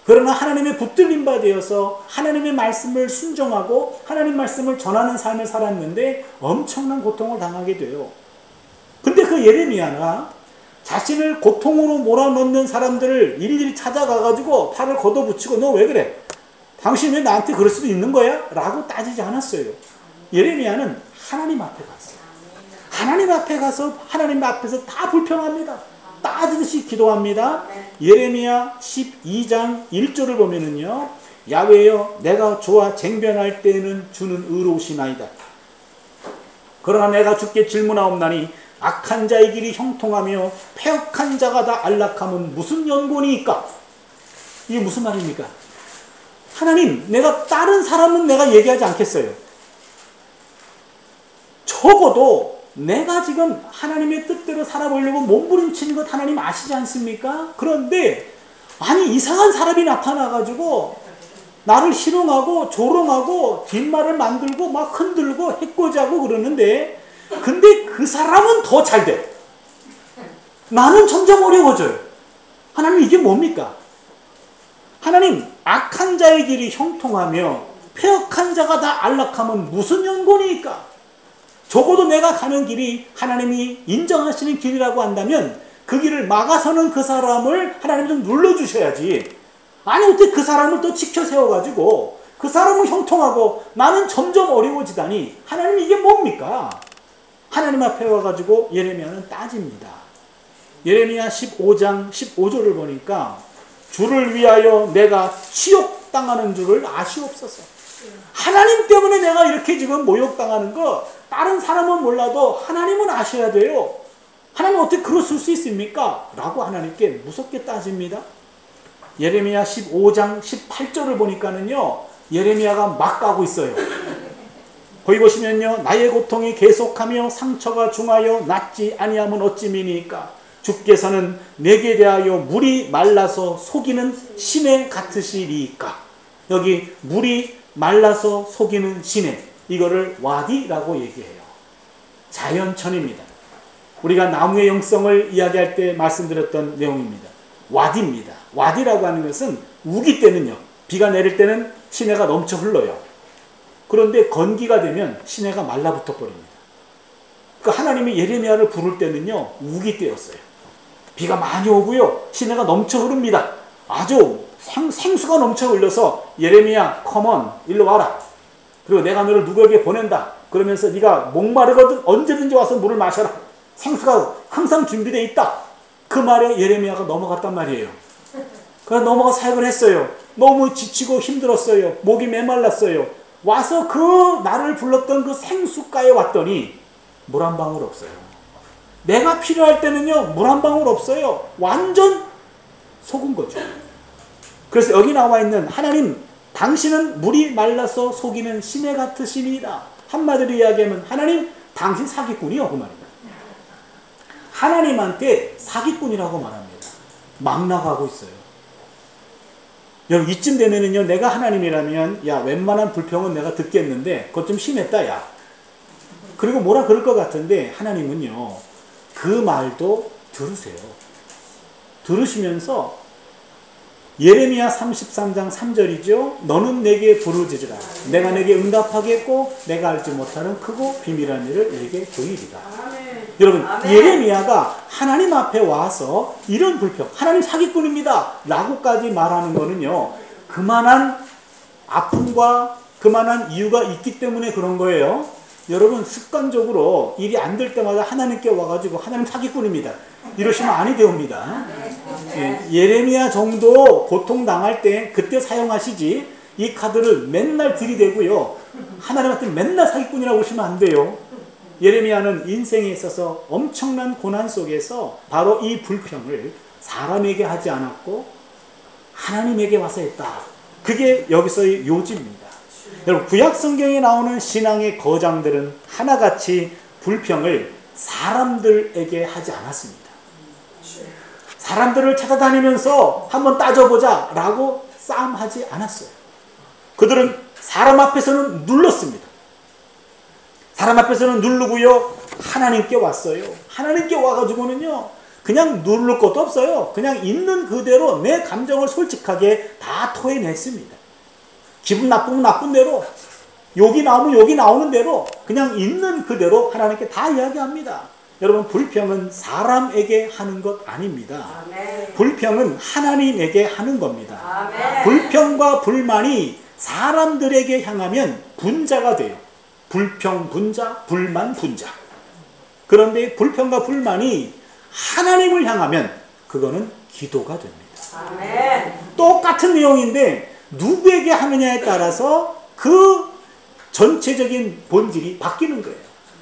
[SPEAKER 3] 그러나 하나님의 붙들림 바 되어서 하나님의 말씀을 순종하고 하나님 말씀을 전하는 삶을 살았는데 엄청난 고통을 당하게 돼요. 근데 그 예레미야가 자신을 고통으로 몰아넣는 사람들을 일일이 찾아가가지고 팔을 걷어붙이고 너 왜 그래? 당신 왜 나한테 그럴 수도 있는 거야? 라고 따지지 않았어요. 예레미야는 하나님 앞에 갔어요. 하나님 앞에 가서 하나님 앞에서 다 불평합니다. 따지듯이 기도합니다. 예레미야 12장 1절을 보면은요. 야훼여 내가 주와 쟁변할 때에는 주는 의로우시나이다. 그러나 내가 주께 질문하옵나니 악한 자의 길이 형통하며 패역한 자가 다 안락함은 무슨 연고니이까? 이게 무슨 말입니까? 하나님, 내가 다른 사람은 내가 얘기하지 않겠어요. 적어도 내가 지금 하나님의 뜻대로 살아보려고 몸부림치는 것 하나님 아시지 않습니까? 그런데 아니 이상한 사람이 나타나가지고 나를 희롱하고 조롱하고 뒷말을 만들고 막 흔들고 해코지하고 그러는데 근데 그 사람은 더 잘 돼. 나는 점점 어려워져요. 하나님 이게 뭡니까? 하나님 악한 자의 길이 형통하며 패역한 자가 다 안락하면 무슨 연고니까? 적어도 내가 가는 길이 하나님이 인정하시는 길이라고 한다면 그 길을 막아서는 그 사람을 하나님 좀 눌러주셔야지. 아니 어떻게 그 사람을 또 지켜 세워가지고 그 사람은 형통하고 나는 점점 어려워지다니 하나님 이게 뭡니까? 하나님 앞에 와가지고 예레미야는 따집니다. 예레미야 15장 15절을 보니까 주를 위하여 내가 치욕당하는 줄을 아시옵소서. 하나님 때문에 내가 이렇게 지금 모욕당하는 거 다른 사람은 몰라도 하나님은 아셔야 돼요. 하나님 어떻게 그러실 수 있습니까? 라고 하나님께 무섭게 따집니다. 예레미야 15장 18절을 보니까는요. 예레미야가 막 가고 있어요. 거기 보시면요. 나의 고통이 계속하며 상처가 중하여 낫지 아니하면 어찌 미니까 주께서는 내게 대하여 물이 말라서 속이는 시내 같으시리까. 여기 물이 말라서 속이는 시내, 이거를 와디라고 얘기해요. 자연천입니다. 우리가 나무의 영성을 이야기할 때 말씀드렸던 내용입니다. 와디입니다. 와디라고 하는 것은 우기 때는요, 비가 내릴 때는 시내가 넘쳐 흘러요. 그런데 건기가 되면 시내가 말라붙어 버립니다. 그 하나님이 예레미야를 부를 때는요, 우기 때였어요. 비가 많이 오고요, 시내가 넘쳐 흐릅니다. 아주 생수가 넘쳐 흘려서 예레미야, 컴온, 일로 와라. 그리고 내가 너를 누구에게 보낸다. 그러면서 네가 목마르거든 언제든지 와서 물을 마셔라. 생수가 항상 준비되어 있다. 그 말에 예레미야가 넘어갔단 말이에요. 그래서 넘어가 사역을 했어요. 너무 지치고 힘들었어요. 목이 메말랐어요. 와서 그 나를 불렀던 그 생수가에 왔더니 물 한 방울 없어요. 내가 필요할 때는요, 물 한 방울 없어요. 완전 속은 거죠. 그래서 여기 나와 있는 하나님, 당신은 물이 말라서 속이는 시내 같으시니이다. 한마디로 이야기하면 하나님, 당신 사기꾼이요, 그 말입니다. 하나님한테 사기꾼이라고 말합니다. 막 나가고 있어요. 여러분, 이쯤 되면은요, 내가 하나님이라면, 야, 웬만한 불평은 내가 듣겠는데 그것 좀 심했다, 야. 그리고 뭐라 그럴 것 같은데 하나님은요, 그 말도 들으세요. 들으시면서 예레미야 33장 3절이죠. 너는 내게 부르짖으라. 내가 내게 응답하겠고 내가 알지 못하는 크고 비밀한 일을 내게 보이리라. 여러분, 예레미야가 하나님 앞에 와서 이런 불평, 하나님 사기꾼입니다 라고까지 말하는 거는요, 그만한 아픔과 그만한 이유가 있기 때문에 그런 거예요. 여러분, 습관적으로 일이 안 될 때마다 하나님께 와가지고 하나님 사기꾼입니다 이러시면 아니 되옵니다. 예레미야 정도 고통당할 때 그때 사용하시지, 이 카드를 맨날 들이대고요, 하나님한테 맨날 사기꾼이라고 하시면 안 돼요. 예레미야는 인생에 있어서 엄청난 고난 속에서 바로 이 불평을 사람에게 하지 않았고 하나님에게 와서 했다. 그게 여기서의 요지입니다. 여러분, 구약 성경에 나오는 신앙의 거장들은 하나같이 불평을 사람들에게 하지 않았습니다. 사람들을 찾아다니면서 한번 따져보자 라고 싸움하지 않았어요. 그들은 사람 앞에서는 눌렀습니다. 사람 앞에서는 누르고요, 하나님께 왔어요. 하나님께 와가지고는요, 그냥 누를 것도 없어요. 그냥 있는 그대로 내 감정을 솔직하게 다 토해냈습니다. 기분 나쁘면 나쁜 대로, 욕이 나오면 욕이 나오는 대로 그냥 있는 그대로 하나님께 다 이야기합니다. 여러분, 불평은 사람에게 하는 것 아닙니다. 아멘. 불평은 하나님에게 하는 겁니다. 아멘. 불평과 불만이 사람들에게 향하면 분자가 돼요. 불평 분자, 불만 분자. 그런데 불평과 불만이 하나님을 향하면 그거는 기도가 됩니다. 아멘. 똑같은 내용인데 누구에게 하느냐에 따라서 그 전체적인 본질이 바뀌는 거예요.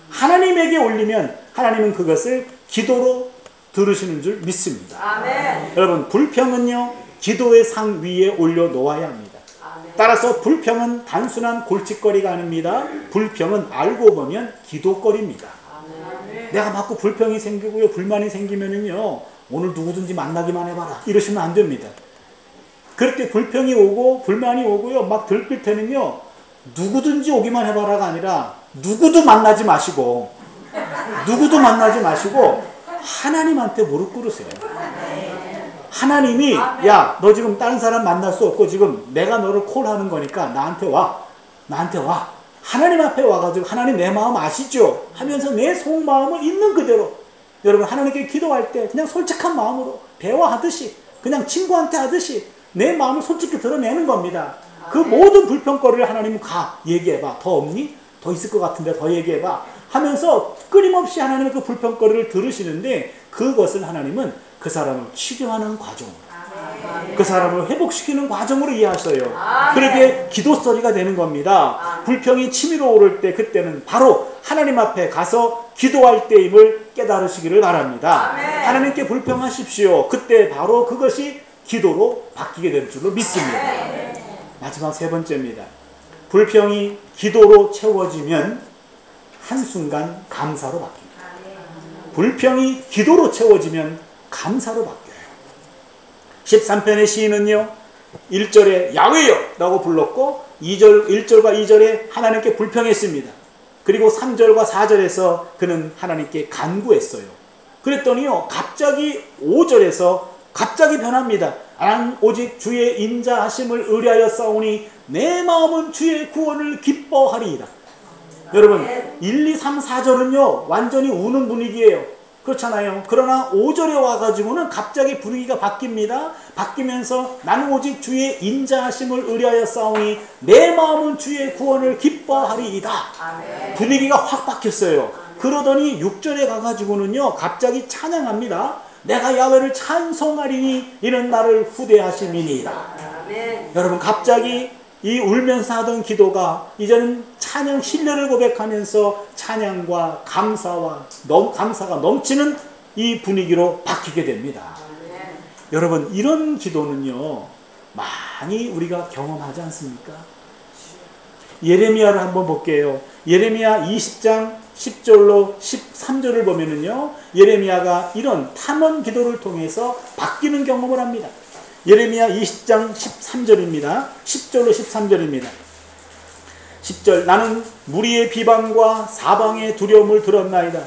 [SPEAKER 3] 하나님에게 올리면 하나님은 그것을 기도로 들으시는 줄 믿습니다. 아멘. 여러분, 불평은요, 기도의 상 위에 올려놓아야 합니다. 아멘. 따라서 불평은 단순한 골칫거리가 아닙니다. 불평은 알고 보면 기도거리입니다. 아멘. 내가 자꾸 불평이 생기고요, 불만이 생기면은요, 오늘 누구든지 만나기만 해봐라 이러시면 안 됩니다. 그렇게 불평이 오고 불만이 오고요, 막 들끓 때는요, 누구든지 오기만 해봐라가 아니라 누구도 만나지 마시고 하나님한테 무릎 꿇으세요. 하나님이, 야, 너 지금 다른 사람 만날 수 없고 지금 내가 너를 콜하는 거니까 나한테 와. 하나님 앞에 와가지고, 하나님 내 마음 아시죠? 하면서 내 속마음을 있는 그대로, 여러분, 하나님께 기도할 때 그냥 솔직한 마음으로 대화하듯이, 그냥 친구한테 하듯이 내 마음을 솔직히 드러내는 겁니다. 그 모든 불평거리를 하나님은 얘기해봐. 더 없니? 더 있을 것 같은데 더 얘기해봐 하면서 끊임없이 하나님의 그 불평거리를 들으시는데, 그것을 하나님은 그 사람을 치료하는 과정으로, 그 사람을 회복시키는 과정으로 이해하셔요. 그렇게 기도소리가 되는 겁니다. 불평이 치밀어 오를 때, 그때는 바로 하나님 앞에 가서 기도할 때임을 깨달으시기를 바랍니다. 하나님께 불평하십시오. 그때 바로 그것이 기도로 바뀌게 될 줄로 믿습니다. 마지막 세 번째입니다. 불평이 기도로 채워지면 한순간 감사로 바뀝니다. 불평이 기도로 채워지면 감사로 바뀌어요. 13편의 시인은요, 1절에 야훼여 라고 불렀고 1절과 2절에 하나님께 불평했습니다. 그리고 3절과 4절에서 그는 하나님께 간구했어요. 그랬더니요, 갑자기 5절에서 갑자기 변합니다. 나는 오직 주의 인자하심을 의뢰하여 싸우니 내 마음은 주의 구원을 기뻐하리이다. 여러분, 1, 2, 3, 4절은요 완전히 우는 분위기예요. 그렇잖아요. 그러나 5절에 와가지고는 갑자기 분위기가 바뀝니다. 바뀌면서 나는 오직 주의 인자하심을 의뢰하여 싸우니 내 마음은 주의 구원을 기뻐하리이다. 분위기가 확 바뀌었어요. 그러더니 6절에 가가지고는요 갑자기 찬양합니다. 내가 야훼를 찬송하리니 이는 나를 후대하심이니이다. 여러분, 갑자기 이 울면서 하던 기도가 이제는 찬양, 신뢰를 고백하면서 찬양과 감사가 넘치는 이 분위기로 바뀌게 됩니다. 여러분, 이런 기도는요 많이 우리가 경험하지 않습니까? 예레미야를 한번 볼게요. 예레미야 20장 10절로 13절을 보면은요 예레미야가 이런 탐언 기도를 통해서 바뀌는 경험을 합니다. 예레미야 20장 13절입니다. 10절로 13절입니다. 10절, 나는 무리의 비방과 사방의 두려움을 들었나이다.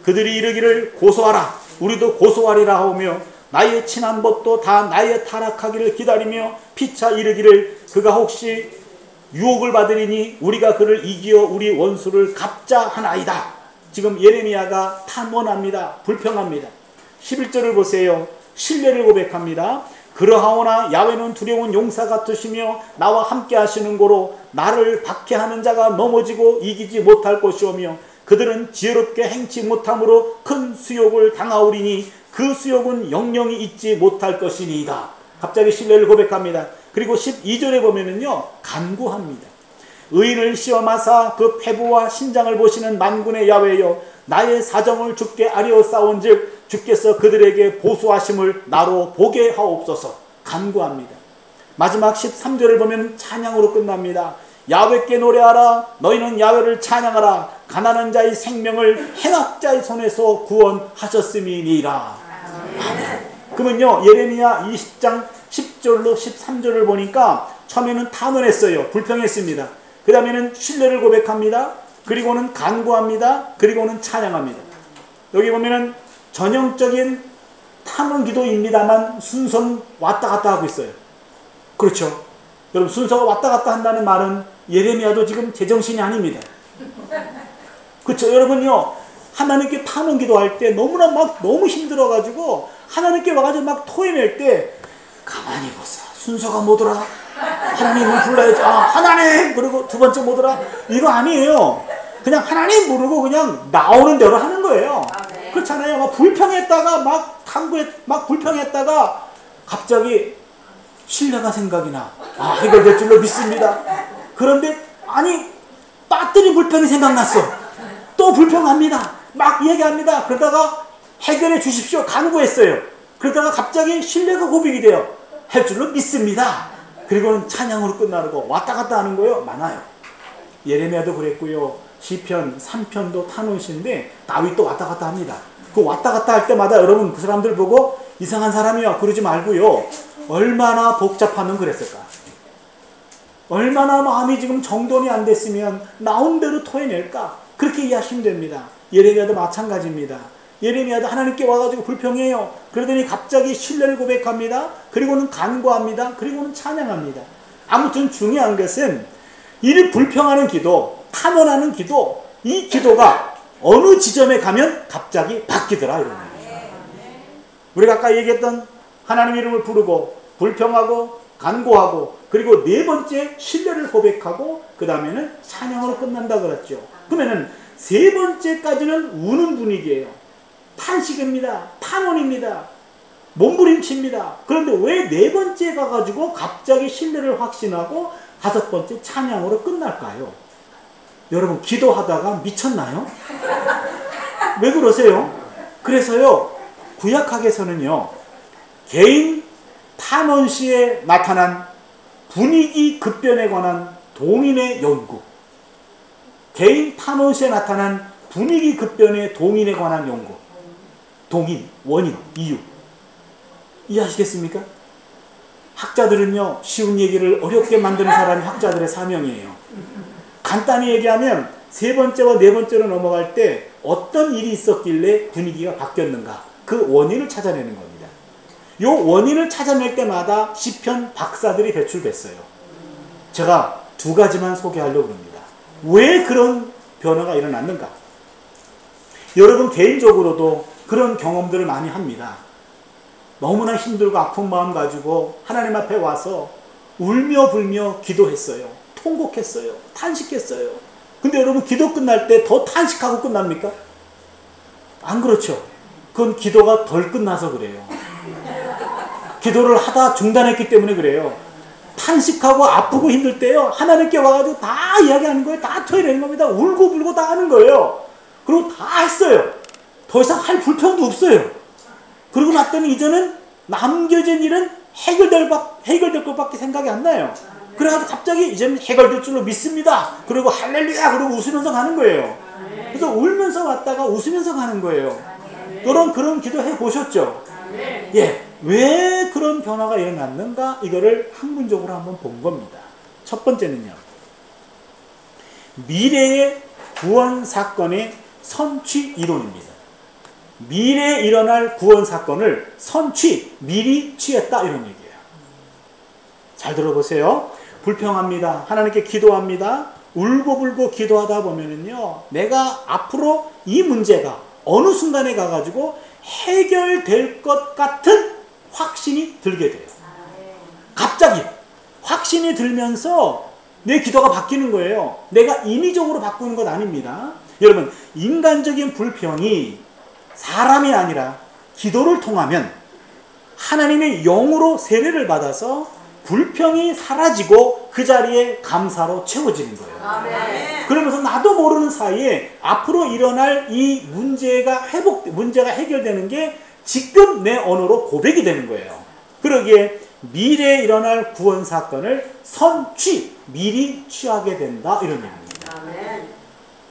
[SPEAKER 3] 그들이 이르기를 고소하라, 우리도 고소하리라 하오며 나의 친한 벗도 다 나의 타락하기를 기다리며 피차 이르기를 그가 혹시 유혹을 받으리니 우리가 그를 이기어 우리 원수를 갚자 하나이다. 지금 예레미야가 탐언합니다. 불평합니다. 11절을 보세요. 신뢰를 고백합니다. 그러하오나 야훼는 두려운 용사 같으시며 나와 함께 하시는 고로 나를 박해하는 자가 넘어지고 이기지 못할 것이오며 그들은 지혜롭게 행치 못함으로 큰 수욕을 당하오리니 그 수욕은 영영이 잊지 못할 것이니이다. 갑자기 신뢰를 고백합니다. 그리고 12절에 보면은요 간구합니다. 의인을 시험하사 그 패부와 신장을 보시는 만군의 야훼여, 나의 사정을 주께 아뢰었사온즉 주께서 그들에게 보수하심을 나로 보게 하옵소서. 간구합니다. 마지막 13절을 보면 찬양으로 끝납니다. 야훼께 노래하라, 너희는 야훼를 찬양하라, 가난한 자의 생명을 행악자의 손에서 구원하셨음이니라. 그러면요 예레미야 20장 10절로 13절을 보니까 처음에는 탐언했어요. 불평했습니다. 그 다음에는 신뢰를 고백합니다. 그리고는 간구합니다. 그리고는 찬양합니다. 여기 보면은 전형적인 탐언 기도입니다만 순서는 왔다 갔다 하고 있어요. 그렇죠? 여러분, 순서가 왔다 갔다 한다는 말은 예레미야도 지금 제정신이 아닙니다. 그렇죠? 여러분요, 하나님께 탐언 기도할 때 너무나 너무 힘들어가지고 하나님께 와가지고 막 토해낼 때 가만히 보자. 순서가 뭐더라? 하나님을 불러야지. 하나님! 그리고 두 번째 뭐더라? 이거 아니에요. 그냥 하나님 부르고 그냥 나오는 대로 하는 거예요. 그렇잖아요. 막 불평했다가 막 불평했다가 갑자기 신뢰가 생각이 나. 해결될 줄로 믿습니다. 그런데 빠뜨린 불평이 생각났어. 또 불평합니다. 막 얘기합니다. 그러다가 해결해 주십시오. 간구했어요. 그러다가 갑자기 신뢰가 고백이 돼요. 할 줄로 믿습니다. 그리고는 찬양으로 끝나는 거 왔다 갔다 하는 거예요. 많아요. 예레미야도 그랬고요. 시편 3편도 탐언인데 다윗도 왔다 갔다 합니다. 그 왔다 갔다 할 때마다 여러분 그 사람들 보고 이상한 사람이야 그러지 말고요. 얼마나 복잡하면 그랬을까? 얼마나 마음이 지금 정돈이 안 됐으면 나온 대로 토해낼까? 그렇게 이해하시면 됩니다. 예레미야도 마찬가지입니다. 예레미야도 하나님께 와가지고 불평해요. 그러더니 갑자기 신뢰를 고백합니다. 그리고는 간구합니다. 그리고는 찬양합니다. 아무튼 중요한 것은 이 불평하는 기도, 탐언하는 기도, 이 기도가 어느 지점에 가면 갑자기 바뀌더라 이런 거예요. 우리가 아까 얘기했던 하나님 이름을 부르고 불평하고 간구하고 그리고 네 번째 신뢰를 고백하고 그 다음에는 찬양으로 끝난다 그랬죠. 그러면은 세 번째까지는 우는 분위기예요. 탄식입니다. 탐언입니다. 몸부림칩니다. 그런데 왜 네 번째 가가지고 갑자기 신뢰를 확신하고 다섯 번째 찬양으로 끝날까요? 여러분 기도하다가 미쳤나요? 왜 그러세요? 그래서요 구약학에서는요 개인 탐언 시에 나타난 분위기 급변에 관한 동인의 연구, 개인 탐언 시에 나타난 분위기 급변의 동인에 관한 연구, 동인, 원인, 이유 이해하시겠습니까? 학자들은요 쉬운 얘기를 어렵게 만드는 사람이 학자들의 사명이에요. 간단히 얘기하면 세 번째와 네 번째로 넘어갈 때 어떤 일이 있었길래 분위기가 바뀌었는가? 그 원인을 찾아내는 겁니다. 요 원인을 찾아낼 때마다 시편 박사들이 배출됐어요. 제가 두 가지만 소개하려고 합니다. 왜 그런 변화가 일어났는가? 여러분 개인적으로도 그런 경험들을 많이 합니다. 너무나 힘들고 아픈 마음 가지고 하나님 앞에 와서 울며 불며 기도했어요. 통곡했어요. 탄식했어요. 근데 여러분 기도 끝날 때 더 탄식하고 끝납니까? 안 그렇죠. 그건 기도가 덜 끝나서 그래요. 기도를 하다 중단했기 때문에 그래요. 탄식하고 아프고 힘들 때요, 하나님께 와가지고 다 이야기하는 거예요. 다 토해내는 겁니다. 울고 불고 다 하는 거예요. 그리고 다 했어요. 더 이상 할 불평도 없어요. 그러고 났더니 이제는 남겨진 일은 해결될 것밖에 생각이 안 나요. 그래가지고 갑자기 이제는 해결될 줄로 믿습니다. 그리고 할렐루야 그러고 웃으면서 가는 거예요. 그래서 울면서 왔다가 웃으면서 가는 거예요. 그런 기도 해보셨죠? 예, 왜 그런 변화가 일어났는가? 이거를 학문적으로 한번 본 겁니다. 첫 번째는요, 미래의 구원 사건의 선취 이론입니다. 미래에 일어날 구원 사건을 미리 취했다, 이런 얘기예요. 잘 들어보세요. 불평합니다. 하나님께 기도합니다. 울고불고 기도하다 보면은요, 내가 앞으로 이 문제가 어느 순간에 가가지고 해결될 것 같은 확신이 들게 돼요. 갑자기 확신이 들면서 내 기도가 바뀌는 거예요. 내가 인위적으로 바꾸는 것 아닙니다. 여러분, 인간적인 불평이 사람이 아니라 기도를 통하면 하나님의 영으로 세례를 받아서 불평이 사라지고 그 자리에 감사로 채워지는 거예요. 아멘. 그러면서 나도 모르는 사이에 앞으로 일어날 이 문제가 해결되는 게 지금 내 언어로 고백이 되는 거예요. 그러기에 미래에 일어날 구원 사건을 미리 취하게 된다, 이런 얘기입니다. 아멘.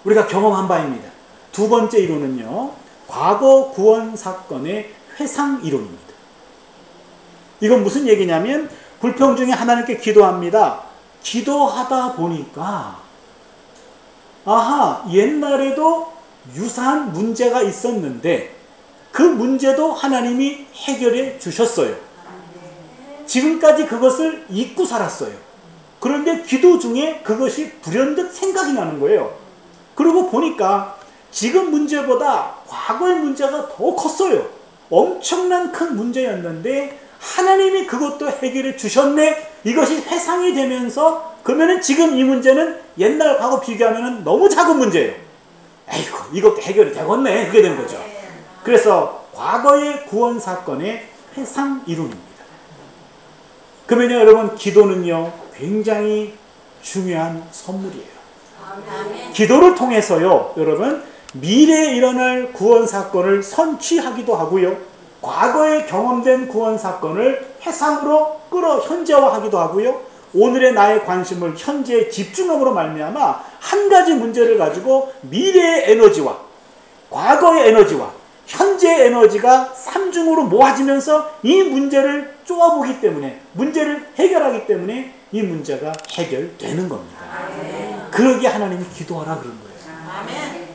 [SPEAKER 3] 우리가 경험한 바입니다. 두 번째 이론은요, 과거 구원 사건의 회상 이론입니다. 이건 무슨 얘기냐면, 불평 중에 하나님께 기도합니다. 기도하다 보니까 아하, 옛날에도 유사한 문제가 있었는데 그 문제도 하나님이 해결해 주셨어요. 지금까지 그것을 잊고 살았어요. 그런데 기도 중에 그것이 불현듯 생각이 나는 거예요. 그러고 보니까 지금 문제보다 과거의 문제가 더 컸어요. 엄청난 큰 문제였는데 하나님이 그것도 해결해 주셨네. 이것이 회상이 되면서 그러면은 지금 이 문제는 옛날 과거 비교하면은 너무 작은 문제예요. 에이구, 이것도 해결이 되겠네. 그게 된 거죠. 그래서 과거의 구원 사건의 회상 이론입니다. 그러면요, 여러분, 기도는요 굉장히 중요한 선물이에요. 기도를 통해서요, 여러분, 미래에 일어날 구원 사건을 선취하기도 하고요, 과거에 경험된 구원 사건을 회상으로 현재화하기도 하고요, 오늘의 나의 관심을 현재에 집중함으로 말미암아 한 가지 문제를 가지고 미래의 에너지와 과거의 에너지와 현재의 에너지가 삼중으로 모아지면서 이 문제를 쪼아보기 때문에, 문제를 해결하기 때문에 이 문제가 해결되는 겁니다. 그러기에 하나님이 기도하라 그런 거예요.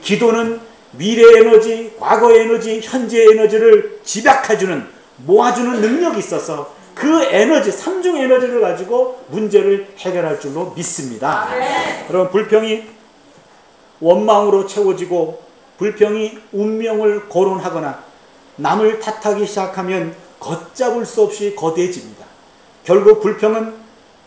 [SPEAKER 3] 기도는 미래의 에너지, 과거의 에너지, 현재의 에너지를 집약해주는, 모아주는 능력이 있어서 그 에너지, 삼중 에너지를 가지고 문제를 해결할 줄로 믿습니다. 여러분, 불평이 원망으로 채워지고 불평이 운명을 거론하거나 남을 탓하기 시작하면 걷잡을 수 없이 거대해집니다. 결국 불평은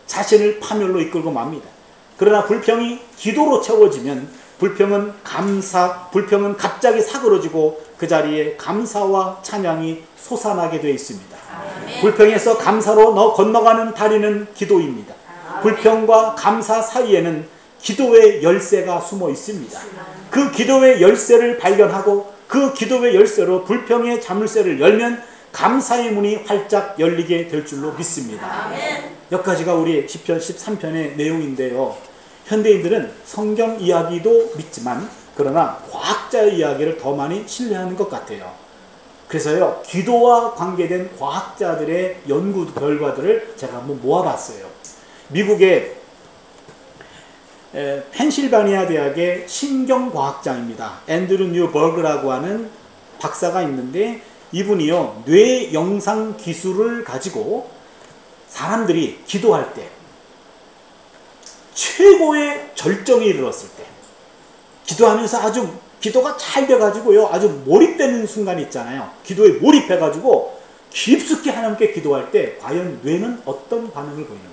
[SPEAKER 3] 자신을 파멸로 이끌고 맙니다. 그러나 불평이 기도로 채워지면 불평은 갑자기 사그러지고 그 자리에 감사와 찬양이 솟아나게 되어 있습니다. 아멘. 불평에서 감사로 건너가는 다리는 기도입니다. 아멘. 불평과 감사 사이에는 기도의 열쇠가 숨어 있습니다. 그 기도의 열쇠를 발견하고 그 기도의 열쇠로 불평의 자물쇠를 열면 감사의 문이 활짝 열리게 될 줄로 믿습니다. 아멘. 여기까지가 우리 시편 13편의 내용인데요. 현대인들은 성경 이야기도 믿지만 그러나 과학자의 이야기를 더 많이 신뢰하는 것 같아요. 그래서요, 기도와 관계된 과학자들의 연구 결과들을 제가 한번 모아봤어요. 미국의 펜실바니아 대학의 신경과학자입니다. 앤드루 뉴버그라고 하는 박사가 있는데 이분이요 뇌 영상 기술을 가지고 사람들이 기도할 때 최고의 절정에 이르렀을 때 기도하면서 아주 기도가 잘 돼가지고요 아주 몰입되는 순간이 있잖아요. 기도에 몰입해가지고 깊숙이 하나님께 기도할 때 과연 뇌는 어떤 반응을 보이는가?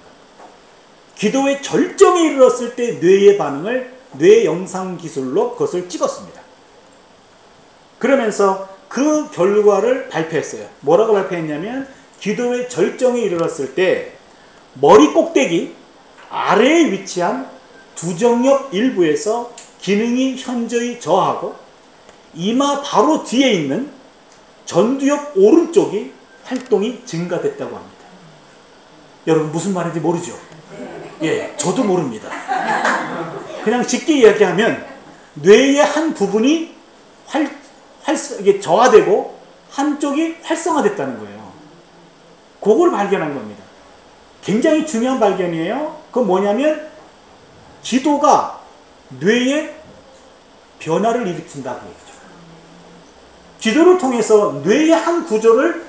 [SPEAKER 3] 기도의 절정에 이르렀을 때 뇌의 반응을 뇌 영상 기술로 그것을 찍었습니다. 그러면서 그 결과를 발표했어요. 뭐라고 발표했냐면 기도의 절정에 이르렀을 때 머리 꼭대기 아래에 위치한 두정엽 일부에서 기능이 현저히 저하고 이마 바로 뒤에 있는 전두엽 오른쪽이 활동이 증가됐다고 합니다. 여러분 무슨 말인지 모르죠? 예, 저도 모릅니다. 그냥 쉽게 이야기하면 뇌의 한 부분이 이게 저하되고 한쪽이 활성화됐다는 거예요. 그걸 발견한 겁니다. 굉장히 중요한 발견이에요. 그건 뭐냐면 기도가 뇌에 변화를 일으킨다고 얘기죠. 기도를 통해서 뇌의 한 구조를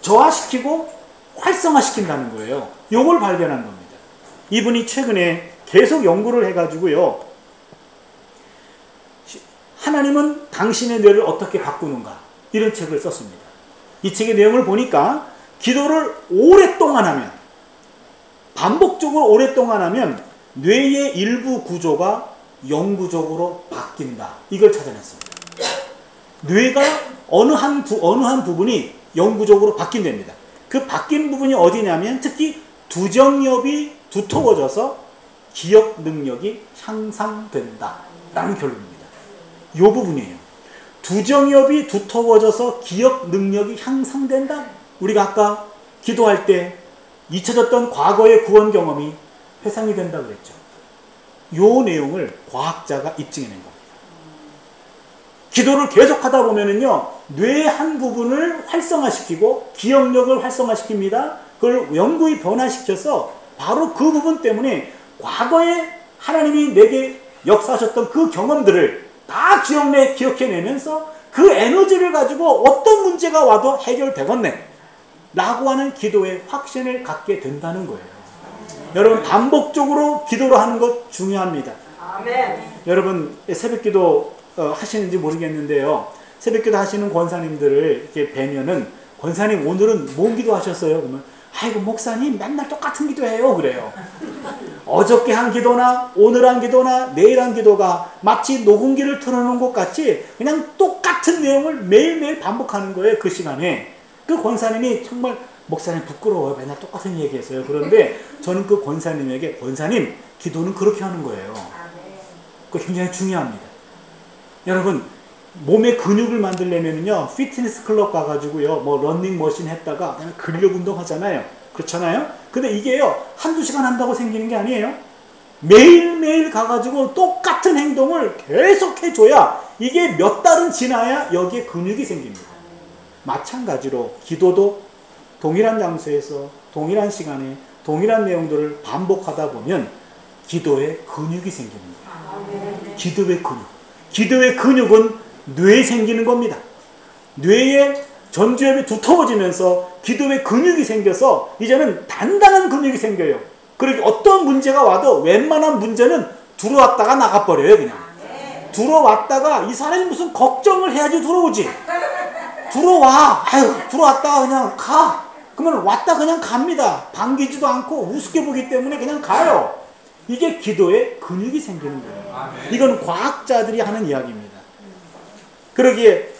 [SPEAKER 3] 저하시키고 활성화시킨다는 거예요. 이걸 발견한 겁니다. 이분이 최근에 계속 연구를 해가지고요. 하나님은 당신의 뇌를 어떻게 바꾸는가 이런 책을 썼습니다. 이 책의 내용을 보니까 기도를 오랫동안 하면 반복적으로 오랫동안 하면 뇌의 일부 구조가 영구적으로 바뀐다. 이걸 찾아냈습니다. 뇌가 어느 한 부분이 영구적으로 바뀐답니다. 그 바뀐 부분이 어디냐면 특히 두정엽이 두터워져서 기억 능력이 향상된다 라는 결론입니다. 이 부분이에요. 두정엽이 두터워져서 기억 능력이 향상된다. 우리가 아까 기도할 때 잊혀졌던 과거의 구원 경험이 회상이 된다고 그랬죠. 이 내용을 과학자가 입증해낸 겁니다. 기도를 계속하다 보면은요 뇌의 한 부분을 활성화시키고 기억력을 활성화시킵니다. 그걸 영구히 변화시켜서 바로 그 부분 때문에 과거에 하나님이 내게 역사하셨던 그 경험들을 다 기억해내면서 그 에너지를 가지고 어떤 문제가 와도 해결되겠네 라고 하는 기도의 확신을 갖게 된다는 거예요. 여러분 반복적으로 기도를 하는 것 중요합니다. 아멘. 여러분 새벽기도 하시는지 모르겠는데요. 새벽기도 하시는 권사님들을 이렇게 뵈면은 권사님 오늘은 뭔 기도 하셨어요? 그러면 아이고 목사님 맨날 똑같은 기도해요 그래요. 어저께 한 기도나 오늘 한 기도나 내일 한 기도가 마치 녹음기를 틀어놓은 것 같이 그냥 똑같은 내용을 매일매일 반복하는 거예요. 그 시간에 그 권사님이 정말 목사님 부끄러워요. 맨날 똑같은 얘기했어요. 그런데 저는 그 권사님에게 권사님 기도는 그렇게 하는 거예요. 그거 굉장히 중요합니다. 여러분 몸의 근육을 만들려면요 피트니스 클럽 가가지고요 뭐 러닝머신 했다가 그냥 근력 운동 하잖아요. 그렇잖아요. 근데 이게요 한두 시간 한다고 생기는 게 아니에요. 매일매일 가가지고 똑같은 행동을 계속 해줘야 이게 몇 달은 지나야 여기에 근육이 생깁니다. 마찬가지로 기도도 동일한 장소에서 동일한 시간에 동일한 내용들을 반복하다 보면 기도에 근육이 생깁니다. 기도의 근육. 기도의 근육은 뇌에 생기는 겁니다. 뇌의 전두엽이 두터워지면서 기도의 근육이 생겨서 이제는 단단한 근육이 생겨요. 그리고 어떤 문제가 와도 웬만한 문제는 들어왔다가 나가버려요. 그냥 들어왔다가 이 사람이 무슨 걱정을 해야지 들어오지. 들어와. 아유 들어왔다가 그냥 가. 그러면 왔다 그냥 갑니다. 반기지도 않고 우습게 보기 때문에 그냥 가요. 이게 기도에 근육이 생기는 거예요. 이건 과학자들이 하는 이야기입니다. 그러기에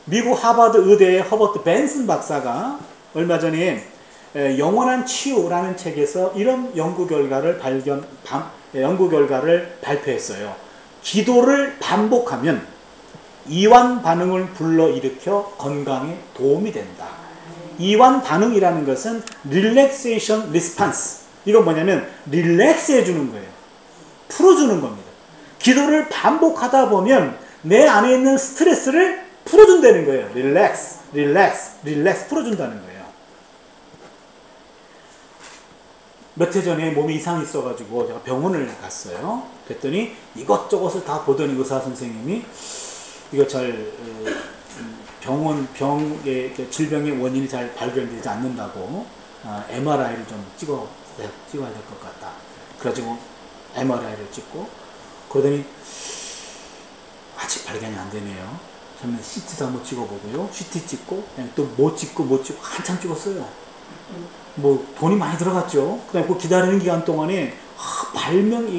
[SPEAKER 3] 미국 하버드 의대의 허버트 벤슨 박사가 얼마 전에 영원한 치유라는 책에서 이런 연구 결과를 발표했어요. 기도를 반복하면 이완 반응을 불러일으켜 건강에 도움이 된다. 이완 반응이라는 것은 relaxation response. 이건 뭐냐면 릴렉스 해주는 거예요. 풀어주는 겁니다. 기도를 반복하다 보면 내 안에 있는 스트레스를 풀어준다는 거예요. 릴렉스 풀어준다는 거예요. 몇 해 전에 몸에 이상이 있어가지고 제가 병원을 갔어요. 그랬더니 이것저것을 다 보더니 의사 선생님이 이거 잘 병의 질병의 원인이 잘 발견되지 않는다고 MRI를 좀 찍어야 될 것 같다. 그래가지고 MRI를 찍고 그러더니 아직 발견이 안 되네요. 저는 CT도 한번 찍어보고요. CT 찍고 또 못 찍고 한참 찍었어요. 뭐 돈이 많이 들어갔죠. 그다음에 그 기다리는 기간 동안에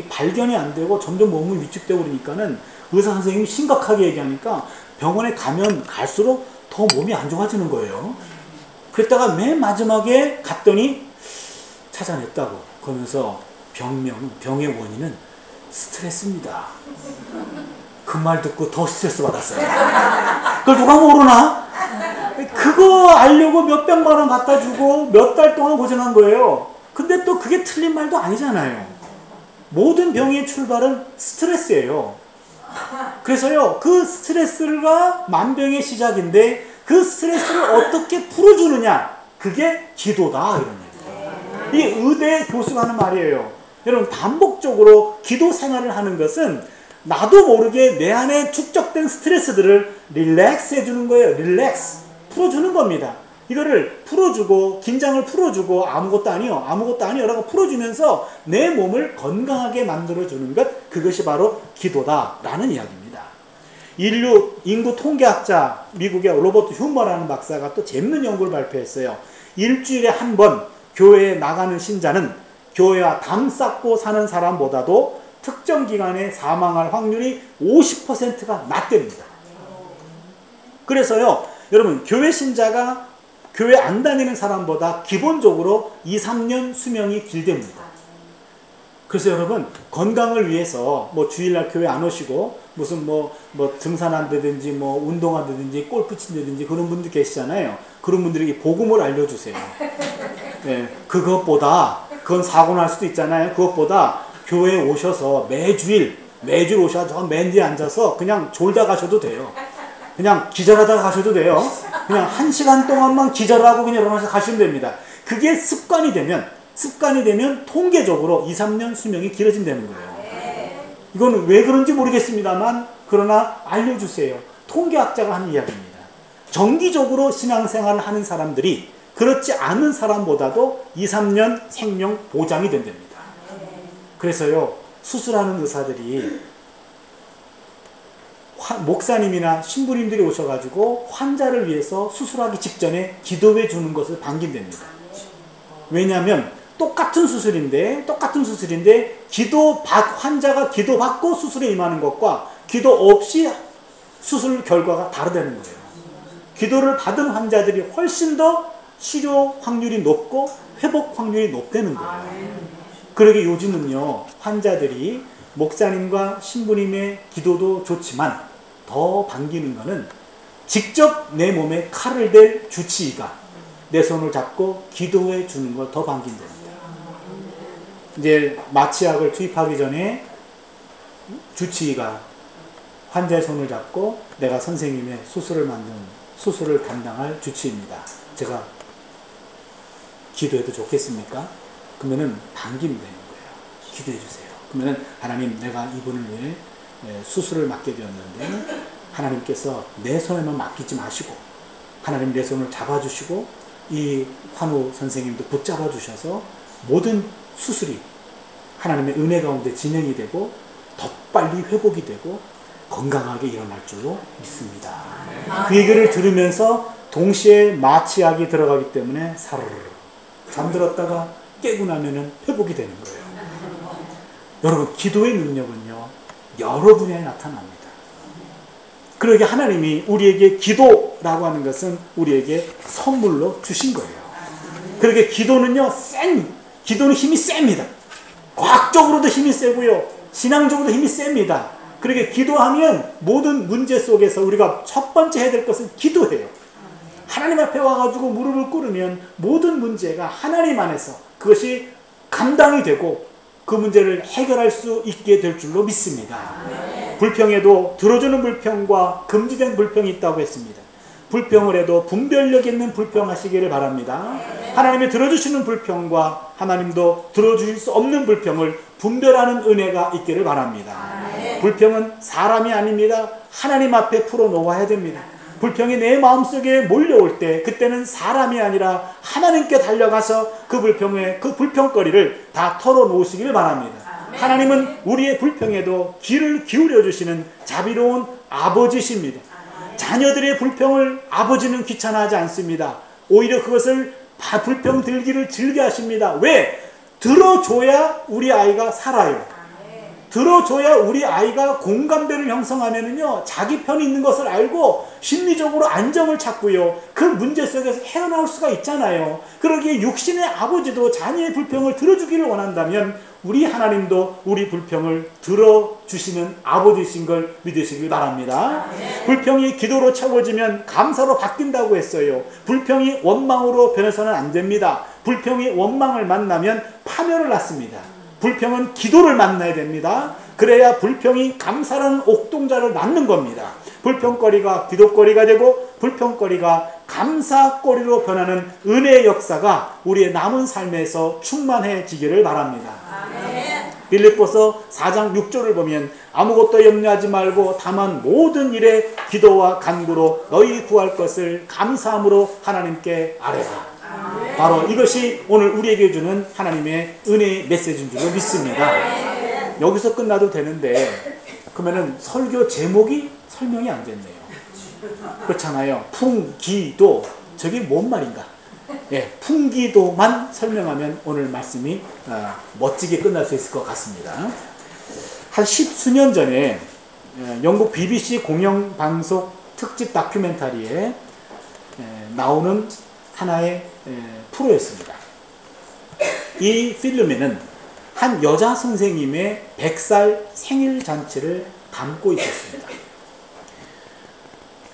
[SPEAKER 3] 발견이 안 되고 점점 몸이 위축되고 그러니까는 의사 선생님이 심각하게 얘기하니까 병원에 가면 갈수록 더 몸이 안 좋아지는 거예요. 그랬다가 맨 마지막에 갔더니 찾아냈다고. 그러면서 병의 원인은 스트레스입니다. 그 말 듣고 더 스트레스 받았어요. 그걸 누가 모르나? 그거 알려고 몇백만 원 갖다 주고 몇 달 동안 고생한 거예요. 근데 또 그게 틀린 말도 아니잖아요. 모든 병의 출발은 스트레스예요. 그래서요, 그 스트레스가 만병의 시작인데 그 스트레스를 어떻게 풀어주느냐, 그게 기도다, 이런 얘기예요. 이 의대 교수가 하는 말이에요. 여러분, 반복적으로 기도 생활을 하는 것은 나도 모르게 내 안에 축적된 스트레스들을 릴렉스 해주는 거예요. 릴렉스. 풀어주는 겁니다. 이거를 풀어주고, 긴장을 풀어주고, 아무것도 아니요 라고 풀어주면서 내 몸을 건강하게 만들어주는 것, 그것이 바로 기도다라는 이야기입니다. 인구 통계학자 미국의 로버트 휴머라는 박사가 또 재밌는 연구를 발표했어요. 일주일에 한 번 교회에 나가는 신자는 교회와 담 쌓고 사는 사람보다도 특정 기간에 사망할 확률이 50%가 낮답니다. 그래서요, 여러분, 교회 신자가 교회 안 다니는 사람보다 기본적으로 2-3년 수명이 길답니다. 그래서 여러분, 건강을 위해서 뭐 주일날 교회 안 오시고 무슨 뭐 등산한다든지 뭐 운동한다든지 골프 친다든지 그런 분들 계시잖아요. 그런 분들에게 복음을 알려주세요. 네, 그건 사고 날 수도 있잖아요. 그것보다 교회에 오셔서 매주일 오셔서 맨 뒤에 앉아서 그냥 졸다 가셔도 돼요. 그냥 기절하다가 가셔도 돼요. 그냥 1시간 동안만 기절하고 그냥 일어나서 가시면 됩니다. 그게 습관이 되면 통계적으로 2-3년 수명이 길어진다는 거예요. 이건 왜 그런지 모르겠습니다만 그러나 알려주세요. 통계학자가 하는 이야기입니다. 정기적으로 신앙생활을 하는 사람들이 그렇지 않은 사람보다도 2-3년 생명 보장이 된답니다. 그래서요, 수술하는 의사들이 목사님이나 신부님들이 오셔가지고 환자를 위해서 수술하기 직전에 기도해 주는 것을 반긴답니다. 왜냐하면 똑같은 수술인데 환자가 기도받고 수술에 임하는 것과 기도 없이 수술 결과가 다르다는 거예요. 기도를 받은 환자들이 훨씬 더 치료 확률이 높고 회복 확률이 높다는 거예요. 그러게 요즘은요, 환자들이 목사님과 신부님의 기도도 좋지만 더 반기는 거는 직접 내 몸에 칼을 댈 주치의가 내 손을 잡고 기도해 주는 걸 더 반긴답니다. 이제 마취약을 투입하기 전에 주치의가 환자의 손을 잡고 내가 선생님의 수술을 담당할 주치의입니다. 제가 기도해도 좋겠습니까? 그러면은 반기면 되는 거예요. 기도해 주세요. 그러면은 하나님, 내가 이분을 위해 수술을 맡게 되었는데 하나님께서 내 손에만 맡기지 마시고 하나님 내 손을 잡아주시고 이 환우 선생님도 붙잡아 주셔서 모든 수술이 하나님의 은혜 가운데 진행이 되고 더 빨리 회복이 되고 건강하게 일어날 줄로 믿습니다. 그 얘기를 들으면서 동시에 마취약이 들어가기 때문에 사르르 잠들었다가 깨고 나면은 회복이 되는 거예요. 여러분, 기도의 능력은요, 여러 분야에 나타납니다. 그러게 하나님이 우리에게 기도라고 하는 것은 우리에게 선물로 주신 거예요. 그러게 기도는요, 기도는 힘이 셉니다. 과학적으로도 힘이 세고요, 신앙적으로도 힘이 셉니다. 그러게 기도하면 모든 문제 속에서 우리가 첫 번째 해야 될 것은 기도해요. 하나님 앞에 와가지고 무릎을 꿇으면 모든 문제가 하나님 안에서 그것이 감당이 되고 그 문제를 해결할 수 있게 될 줄로 믿습니다. 불평에도 들어주는 불평과 금지된 불평이 있다고 했습니다. 불평을 해도 분별력 있는 불평하시기를 바랍니다. 하나님이 들어주시는 불평과 하나님도 들어주실 수 없는 불평을 분별하는 은혜가 있기를 바랍니다. 불평은 사람이 아닙니다. 하나님 앞에 풀어놓아야 됩니다. 불평이 내 마음속에 몰려올 때 그때는 사람이 아니라 하나님께 달려가서 그 불평거리를 다 털어놓으시길 바랍니다. 하나님은 우리의 불평에도 귀를 기울여 주시는 자비로운 아버지십니다. 자녀들의 불평을 아버지는 귀찮아하지 않습니다. 오히려 그것을 불평 들기를 즐겨 하십니다. 왜? 들어줘야 우리 아이가 살아요. 들어줘야 우리 아이가 공감대를 형성하면은요, 자기 편이 있는 것을 알고 심리적으로 안정을 찾고요, 그 문제 속에서 헤어나올 수가 있잖아요. 그러기에 육신의 아버지도 자녀의 불평을 들어주기를 원한다면 우리 하나님도 우리 불평을 들어주시는 아버지이신 걸 믿으시길 바랍니다. 불평이 기도로 채워지면 감사로 바뀐다고 했어요. 불평이 원망으로 변해서는 안 됩니다. 불평이 원망을 만나면 파멸을 낳습니다. 불평은 기도를 만나야 됩니다. 그래야 불평이 감사라는 옥동자를 낳는 겁니다. 불평거리가 기도거리가 되고 불평거리가 감사거리로 변하는 은혜의 역사가 우리의 남은 삶에서 충만해지기를 바랍니다. 빌립보서 4장 6절을 보면 아무것도 염려하지 말고 다만 모든 일에 기도와 간구로 너희 구할 것을 감사함으로 하나님께 아뢰라. 바로 이것이 오늘 우리에게 주는 하나님의 은혜의 메시지인 줄 믿습니다. 여기서 끝나도 되는데 그러면은 설교 제목이 설명이 안 됐네요. 그렇잖아요. 풍기도, 저게 뭔 말인가? 예, 풍기도만 설명하면 오늘 말씀이 멋지게 끝날 수 있을 것 같습니다. 한 10수년 전에 영국 BBC 공영방송 특집 다큐멘터리에 나오는 하나의 프로였습니다. 이 필름에는 한 여자 선생님의 100살 생일 잔치를 담고 있었습니다.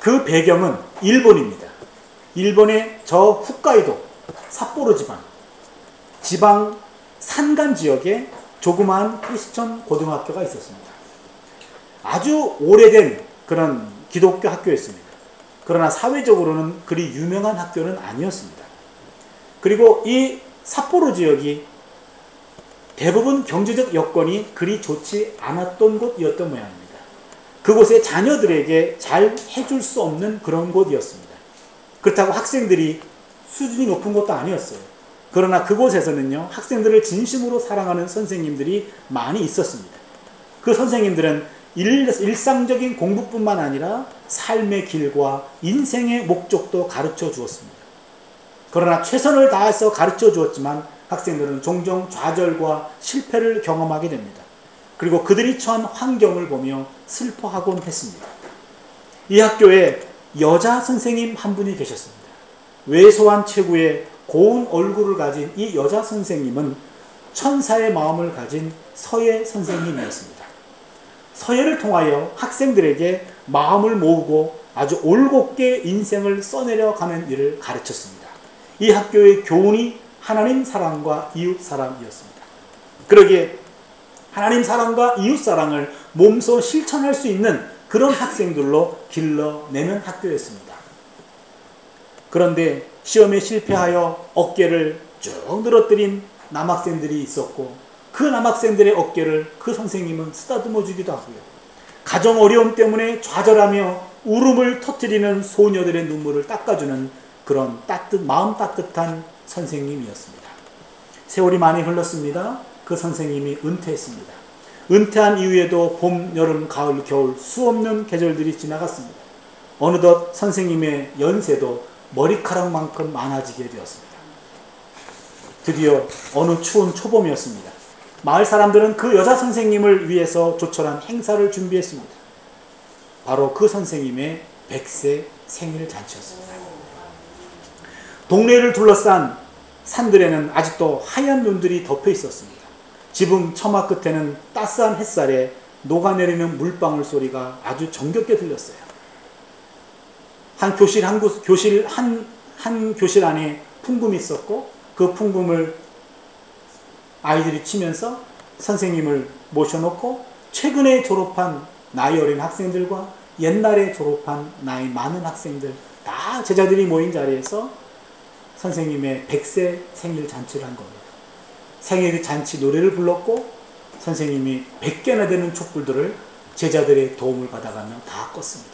[SPEAKER 3] 그 배경은 일본입니다. 일본의 저 홋카이도 삿포로 지방 산간 지역에 조그마한 크리스천 고등학교가 있었습니다. 아주 오래된 그런 기독교 학교였습니다. 그러나 사회적으로는 그리 유명한 학교는 아니었습니다. 그리고 이 삿포로 지역이 대부분 경제적 여건이 그리 좋지 않았던 곳이었던 모양입니다. 그곳에 자녀들에게 잘 해줄 수 없는 그런 곳이었습니다. 그렇다고 학생들이 수준이 높은 것도 아니었어요. 그러나 그곳에서는요, 학생들을 진심으로 사랑하는 선생님들이 많이 있었습니다. 그 선생님들은 일상적인 공부뿐만 아니라 삶의 길과 인생의 목적도 가르쳐 주었습니다. 그러나 최선을 다해서 가르쳐 주었지만 학생들은 종종 좌절과 실패를 경험하게 됩니다. 그리고 그들이 처한 환경을 보며 슬퍼하곤 했습니다. 이 학교에 여자 선생님 한 분이 계셨습니다. 왜소한 체구에 고운 얼굴을 가진 이 여자 선생님은 천사의 마음을 가진 서예 선생님이었습니다. 서예를 통하여 학생들에게 마음을 모으고 아주 올곧게 인생을 써내려가는 일을 가르쳤습니다. 이 학교의 교훈이 하나님 사랑과 이웃 사랑이었습니다. 그러기에 하나님 사랑과 이웃 사랑을 몸소 실천할 수 있는 그런 학생들로 길러내는 학교였습니다. 그런데 시험에 실패하여 어깨를 쭉 늘어뜨린 남학생들이 있었고, 그 남학생들의 어깨를 그 선생님은 쓰다듬어 주기도 하고요, 가정 어려움 때문에 좌절하며 울음을 터뜨리는 소녀들의 눈물을 닦아주는 그런 마음 따뜻한 선생님이었습니다. 세월이 많이 흘렀습니다. 그 선생님이 은퇴했습니다. 은퇴한 이후에도 봄, 여름, 가을, 겨울 수없는 계절들이 지나갔습니다. 어느덧 선생님의 연세도 머리카락만큼 많아지게 되었습니다. 드디어 어느 추운 초봄이었습니다. 마을 사람들은 그 여자 선생님을 위해서 조촐한 행사를 준비했습니다. 바로 그 선생님의 100세 생일 잔치였습니다. 동네를 둘러싼 산들에는 아직도 하얀 눈들이 덮여 있었습니다. 지붕 처마 끝에는 따스한 햇살에 녹아내리는 물방울 소리가 아주 정겹게 들렸어요. 한 교실 안에 풍금이 있었고, 그 풍금을 아이들이 치면서 선생님을 모셔놓고 최근에 졸업한 나이 어린 학생들과 옛날에 졸업한 나이 많은 학생들, 다 제자들이 모인 자리에서 선생님의 100세 생일 잔치를 한 겁니다. 생일 잔치 노래를 불렀고 선생님이 100개나 되는 촛불들을 제자들의 도움을 받아가며 다 껐습니다.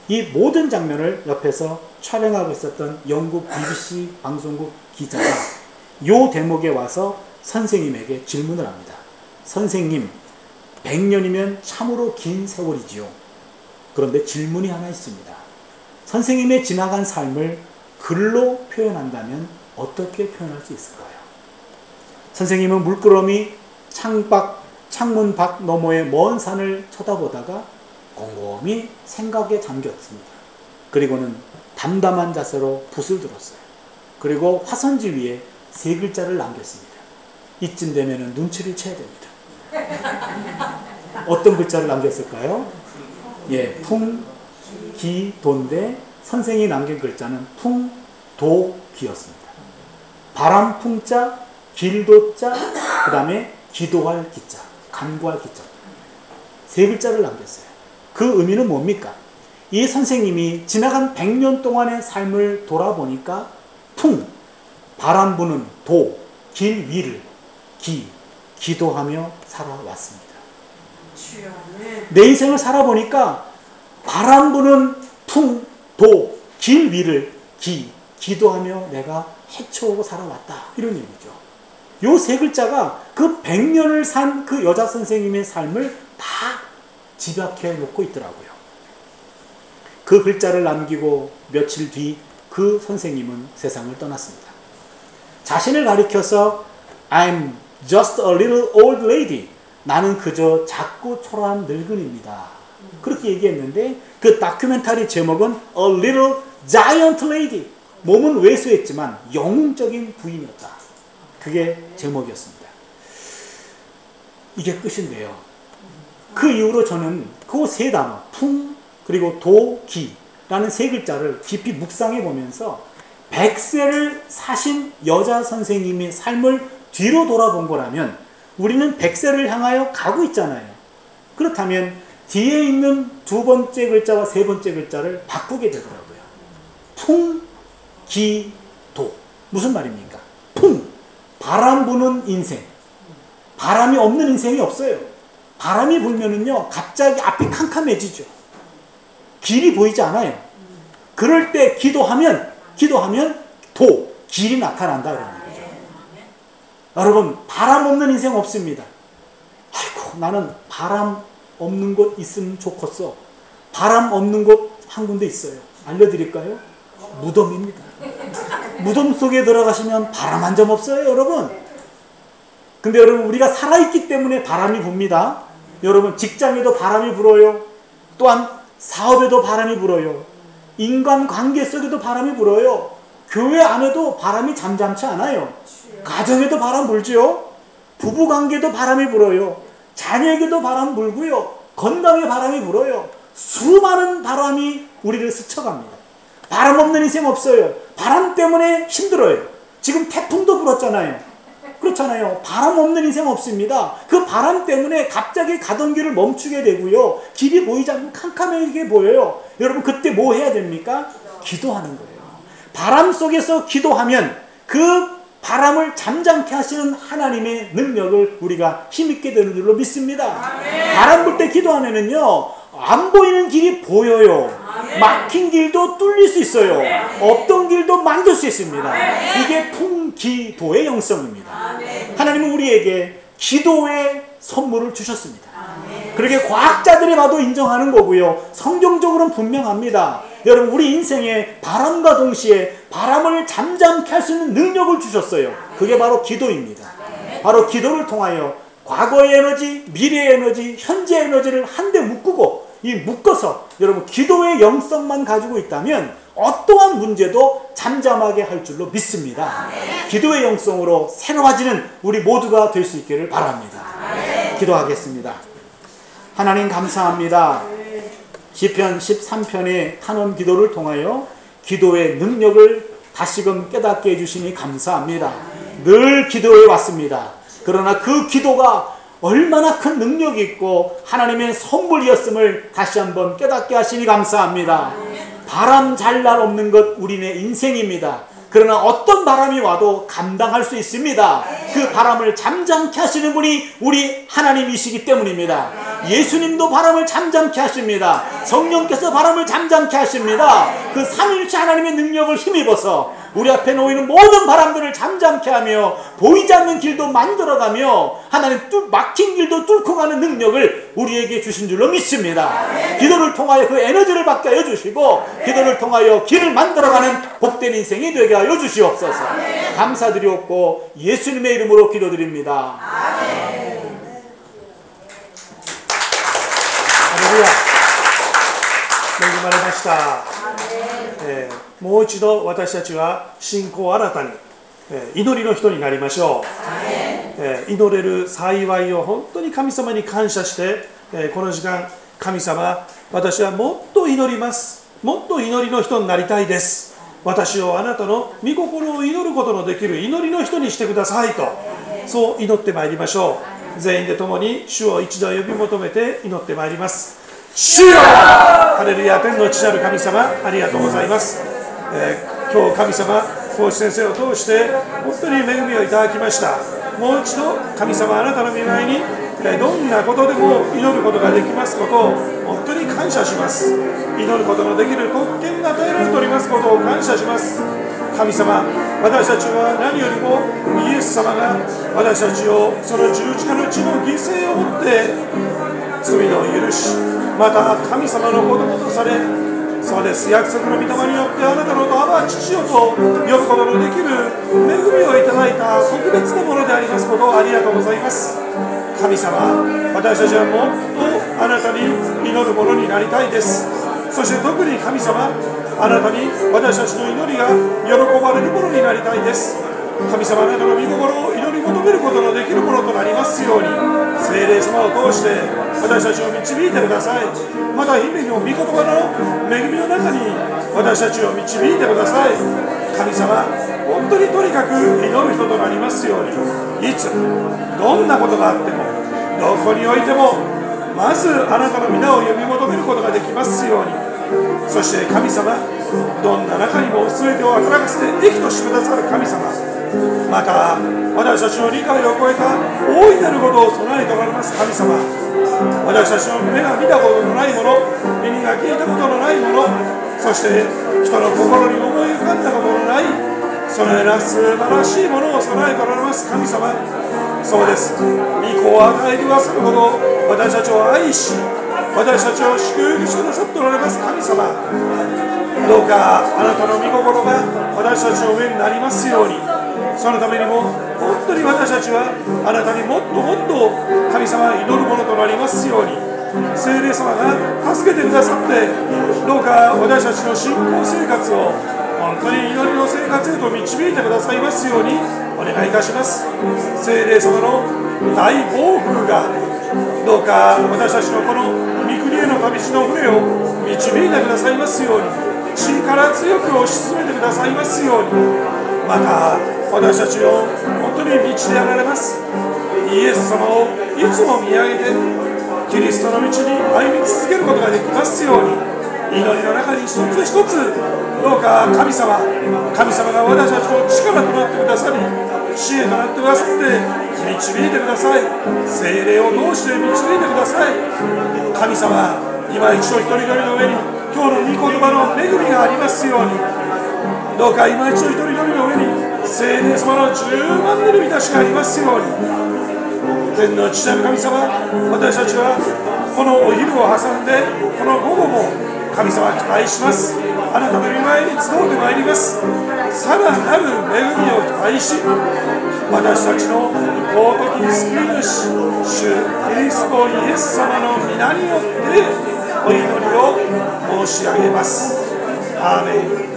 [SPEAKER 3] 이 모든 장면을 옆에서 촬영하고 있었던 영국 BBC 방송국 기자가 이 대목에 와서 선생님에게 질문을 합니다. 선생님, 100년이면 참으로 긴 세월이지요. 그런데 질문이 하나 있습니다. 선생님의 지나간 삶을 글로 표현한다면 어떻게 표현할 수 있을까요? 선생님은 물끄러미 창문 밖 너머의 먼 산을 쳐다보다가 곰곰이 생각에 잠겼습니다. 그리고는 담담한 자세로 붓을 들었어요. 그리고 화선지 위에 3글자를 남겼습니다. 이쯤 되면 눈치를 채야 됩니다. 어떤 글자를 남겼을까요? 예, 풍기도인데 선생이 남긴 글자는 풍도기였습니다. 바람 풍자, 길도자, 그 다음에 기도할 기자, 간구할 기자. 3글자를 남겼어요. 그 의미는 뭡니까? 이 선생님이 지나간 100년 동안의 삶을 돌아보니까 바람 부는 도, 길 위를 기도하며 살아왔습니다. 내 인생을 살아보니까 바람 부는 도, 길 위를 기도하며 내가 헤쳐오고 살아왔다. 이런 얘기죠. 요 3글자가 그 100년을 산 그 여자 선생님의 삶을 다 집약해 놓고 있더라고요. 그 글자를 남기고 며칠 뒤 그 선생님은 세상을 떠났습니다. 자신을 가리켜서 I'm just a little old lady. 나는 그저 작고 초라한 늙은입니다. 그렇게 얘기했는데 그 다큐멘터리 제목은 A little giant lady. 몸은 왜소했지만 영웅적인 부인이었다. 그게 제목이었습니다. 이게 끝인데요. 그 이후로 저는 그 3단어 그리고 도기라는 3글자를 깊이 묵상해 보면서 100세를 사신 여자 선생님의 삶을 뒤로 돌아본 거라면 우리는 100세를 향하여 가고 있잖아요. 그렇다면 뒤에 있는 2번째 글자와 3번째 글자를 바꾸게 되더라고요. 풍기도. 무슨 말입니까? 바람 부는 인생. 바람이 없는 인생이 없어요. 바람이 불면은요, 갑자기 앞이 캄캄해지죠. 길이 보이지 않아요. 그럴 때 기도하면 길이 나타난다. 그런 얘기죠. 여러분, 바람 없는 인생 없습니다. 아이고, 나는 바람 없는 곳 있으면 좋겠어. 바람 없는 곳 한 군데 있어요. 알려드릴까요? 무덤입니다. 무덤 속에 들어가시면 바람 한 점 없어요, 여러분. 근데 여러분, 우리가 살아있기 때문에 바람이 붑니다. 여러분, 직장에도 바람이 불어요. 또한 사업에도 바람이 불어요. 인간관계 속에도 바람이 불어요. 교회 안에도 바람이 잠잠치 않아요. 가정에도 바람 불죠. 부부관계도 바람이 불어요. 자녀에게도 바람 불고요. 건강에 바람이 불어요. 수많은 바람이 우리를 스쳐갑니다. 바람 없는 인생 없어요. 바람 때문에 힘들어요. 지금 태풍도 불었잖아요. 그렇잖아요. 바람 없는 인생 없습니다. 그 바람 때문에 갑자기 가던 길을 멈추게 되고요. 길이 보이지 않고 캄캄하게 보여요. 여러분, 그때 뭐 해야 됩니까? 기도하는 거예요. 바람 속에서 기도하면 그 바람을 잠잠케 하시는 하나님의 능력을 우리가 힘있게 되는 줄로 믿습니다. 바람 불 때 기도하면은요, 안 보이는 길이 보여요. 막힌 길도 뚫릴 수 있어요. 없던 길도 만들 수 있습니다. 이게 풍기도의 영성입니다. 하나님은 우리에게 기도의 선물을 주셨습니다. 그렇게 과학자들이 봐도 인정하는 거고요. 성경적으로는 분명합니다. 여러분, 우리 인생에 바람과 동시에 바람을 잠잠케 할 수 있는 능력을 주셨어요. 그게 바로 기도입니다. 바로 기도를 통하여 과거의 에너지, 미래의 에너지, 현재의 에너지를 한데 묶어서 여러분, 기도의 영성만 가지고 있다면 어떠한 문제도 잠잠하게 할 줄로 믿습니다. 기도의 영성으로 새로워지는 우리 모두가 될 수 있기를 바랍니다. 기도하겠습니다. 하나님, 감사합니다. 시편 13편의 탄원 기도를 통하여 기도의 능력을 다시금 깨닫게 해주시니 감사합니다. 늘 기도해 왔습니다. 그러나 그 기도가 얼마나 큰 능력이 있고 하나님의 선물이었음을 다시 한번 깨닫게 하시니 감사합니다. 바람 잘 날 없는 것 우리네 인생입니다. 그러나 어떤 바람이 와도 감당할 수 있습니다. 그 바람을 잠잠케 하시는 분이 우리 하나님이시기 때문입니다. 예수님도 바람을 잠잠케 하십니다. 성령께서 바람을 잠잠케 하십니다. 그 삼위일체 하나님의 능력을 힘입어서 우리 앞에 놓이는 모든 바람들을 잠잠케 하며 보이지 않는 길도 만들어가며 하나님 막힌 길도 뚫고 가는 능력을 우리에게 주신 줄로 믿습니다. 기도를 통하여 그 에너지를 받게 하여 주시고 기도를 통하여 길을 만들어가는 복된 인생이 되게 하여 주시옵소서. 감사드리옵고 예수님의 이름으로 기도드립니다.
[SPEAKER 2] 할렐루야. 恵まれました。もう一度私たちは信仰を新たに、祈りの人になりましょう。祈れる幸いを本当に神様に感謝して、この時間神様、私はもっと祈ります。もっと祈りの人になりたいです。私をあなたの御心を祈ることのできる祈りの人にしてくださいと、そう祈ってまいりましょう。全員で共に主を一度呼び求めて祈ってまいります。主よ、ハレルヤ。天の父なる神様、ありがとうございます。今日神様、コーチ先生を通して本当に恵みをいただきました。もう一度神様、あなたの御前にどんなことでも祈ることができますことを本当に感謝します。祈ることのできる特権が与えられておりますことを感謝します。神様、私たちは何よりもイエス様が私たちをその十字架の地の犠牲をもって罪の許し、また神様の子供とされ、そうです、約束の御霊によってあなたのアバ父よと呼ぶことのできる恵みをいただいた特別なものでありますことをありがとうございます。神様、私たちはもっとあなたに祈るものになりたいです。そして特に神様、あなたに私たちの祈りが喜ばれるものになりたいです。神様、あなたの御心を祈り求めることのできるものとなりますように、聖霊様を通して私たちを導いてください。また日々の御言葉の恵みの中に私たちを導いてください。神様、本当にとにかく祈る人となりますように、いつどんなことがあってもどこにおいてもまずあなたの皆を呼び求めることができますように。そして神様、どんな中にも全てを働かせて益としてくださる神様、また私たちの理解を超えた大いなることを備えておられます神様、私たちの目が見たことのないもの、耳が聞いたことのないもの、そして人の心に思い浮かんだことのないそのような素晴らしいものを備えておられます神様。そうです、御子を与えてくださるほど私たちを愛し、私たちを祝福してくださっておられます神様。どうかあなたの御心が私たちの上になりますように。そのためにも本当に私たちはあなたにもっともっと神様祈るものとなりますように。聖霊様が助けてくださって、どうか私たちの信仰生活を本当に祈りの生活へと導いてくださいますようにお願いいたします。聖霊様の大暴風がどうか私たちのこの御国への旅路の船を導いてくださいますように、力強く推し進めてくださいますように。また私たちを本当に道であられますイエス様をいつも見上げてキリストの道に歩み続けることができますように。祈りの中に一つ一つどうか神様が私たちの力となってくださり、知恵となってくださって導いてください。聖霊を通して導いてください神様。今一度一人一人の上に今日の御言葉の恵みがありますように。どうか今一度一人一人の上に聖霊様の十万なる満たしがありますように。天の父なる神様、私たちはこのお昼を挟んでこの午後も神様期待します。あなたの御前に集うてまいります。さらなる恵みを期待し、私たちの尊き救い主、主キリストイエス様の皆によってお祈りを申し上げます。アーメン。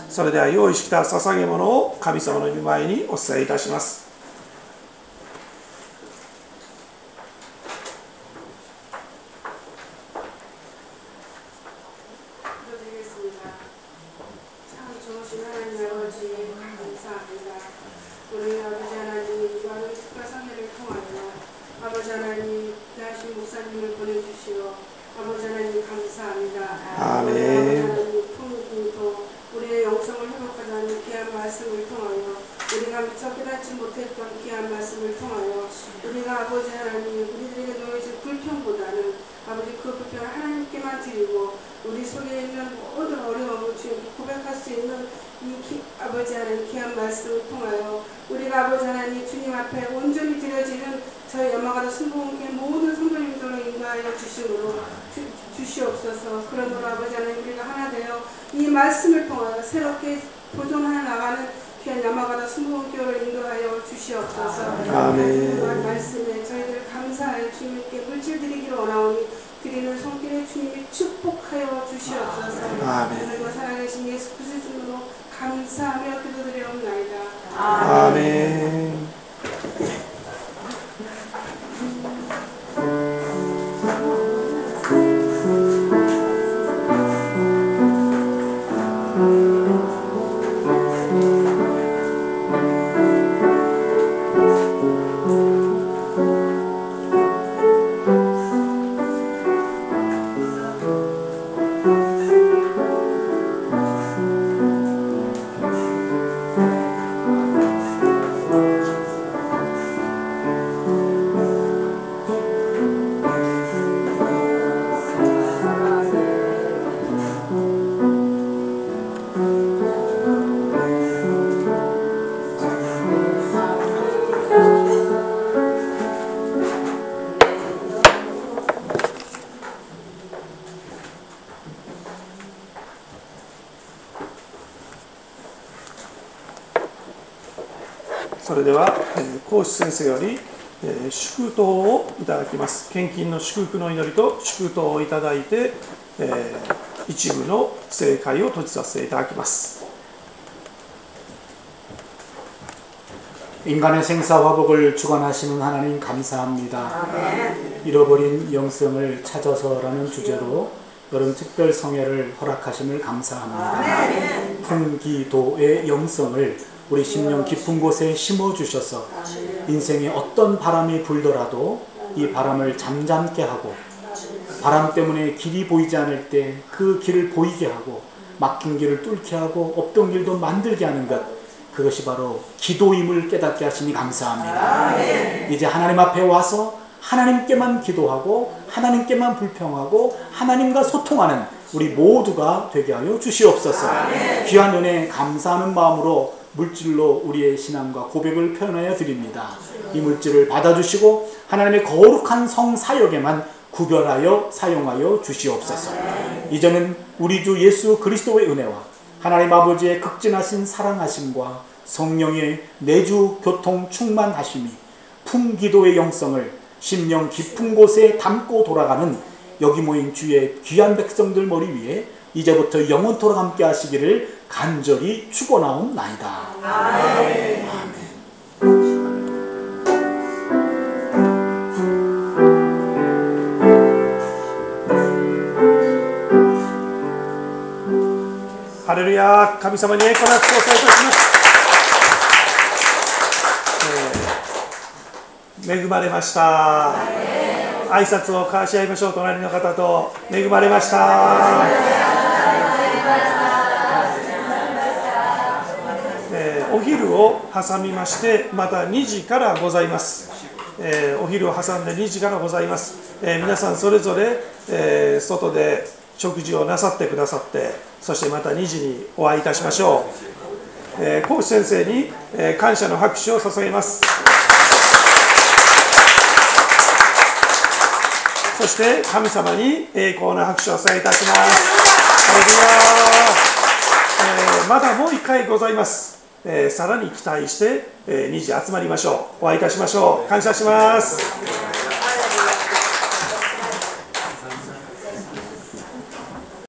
[SPEAKER 2] それでは用意した捧げ物を神様の御前にお伝えいたします。아멘.
[SPEAKER 4] 못했던 귀한 말씀을 통하여 우리가 아버지 하나님 우리들에게 놓여진 불평보다는 아버지 그 불평을 하나님께만 드리고 우리 속에 있는 모든 어려움을 주님께 고백할 수 있는 아버지 하나님 귀한 말씀을 통하여 우리가 아버지 하나님 주님 앞에 온전히 드려지는 저희 연마가다 순복음교회 모든 성도님들로 인도하여 주시옵소서. 그러므로 아버지 하나님 우리가 하나 되어 이 말씀을 통하여 새롭게 도전해 나가는 귀한 연마가다 순복음교회를 인도하여 주시옵소서. 아멘. 말씀에 저희들 감사하여 주님께 물질 드리기를 원하오니 드리는 손길에 주님이 축복하여 주시옵소서. 오늘과 살아계신 예수 그리스도로 감사하며 기도드리옵나이다.
[SPEAKER 2] 아멘.それでは講師先生より祝祷をいただきます。献金の祝福の祈りと祝祷をいただいて一部の聖会を閉じさせていただきます。
[SPEAKER 3] 인간의 생사화복을 주관하시는 하나님 감사합니다. 잃어버린 영성을 찾아서라는 주제로 여름 특별 성회를 허락하심을 감사합니다. 풍기도의 영성을 우리 심령 깊은 곳에 심어주셔서 인생에 어떤 바람이 불더라도 이 바람을 잠잠게 하고 바람 때문에 길이 보이지 않을 때 그 길을 보이게 하고 막힌 길을 뚫게 하고 없던 길도 만들게 하는 것, 그것이 바로 기도임을 깨닫게 하시니 감사합니다. 이제 하나님 앞에 와서 하나님께만 기도하고 하나님께만 불평하고 하나님과 소통하는 우리 모두가 되게 하여 주시옵소서. 귀한 은혜 감사하는 마음으로 물질로 우리의 신앙과 고백을 표현하여 드립니다. 이 물질을 받아주시고 하나님의 거룩한 성사역에만 구별하여 사용하여 주시옵소서. 이제는 우리 주 예수 그리스도의 은혜와 하나님 아버지의 극진하신 사랑하심과 성령의 내주 교통 충만하심이 풍기도의 영성을 심령 깊은 곳에 담고 돌아가는 여기 모인 주의 귀한 백성들 머리 위에 이제부터 영원토록 함께 하시기를 간절히 축원하옵나이다. 아멘. 아멘.
[SPEAKER 2] 할렐루야. 神様に栄光なく称賛いたします。恵まれました。挨拶を交わし合いましょう。隣の方と恵まれました。お昼を挟みましてまた2時からございます。お昼を挟んで2時からございます。皆さんそれぞれ、外で食事をなさってくださって、そしてまた2時にお会いいたしましょう。講師先生に、感謝の拍手を捧げます。そして神様に栄光の拍手を捧げいたします。ハレルヤ。まだもう1回ございます。さらに期待して、2時集まりましょう。お会いいたしましょう。感謝します。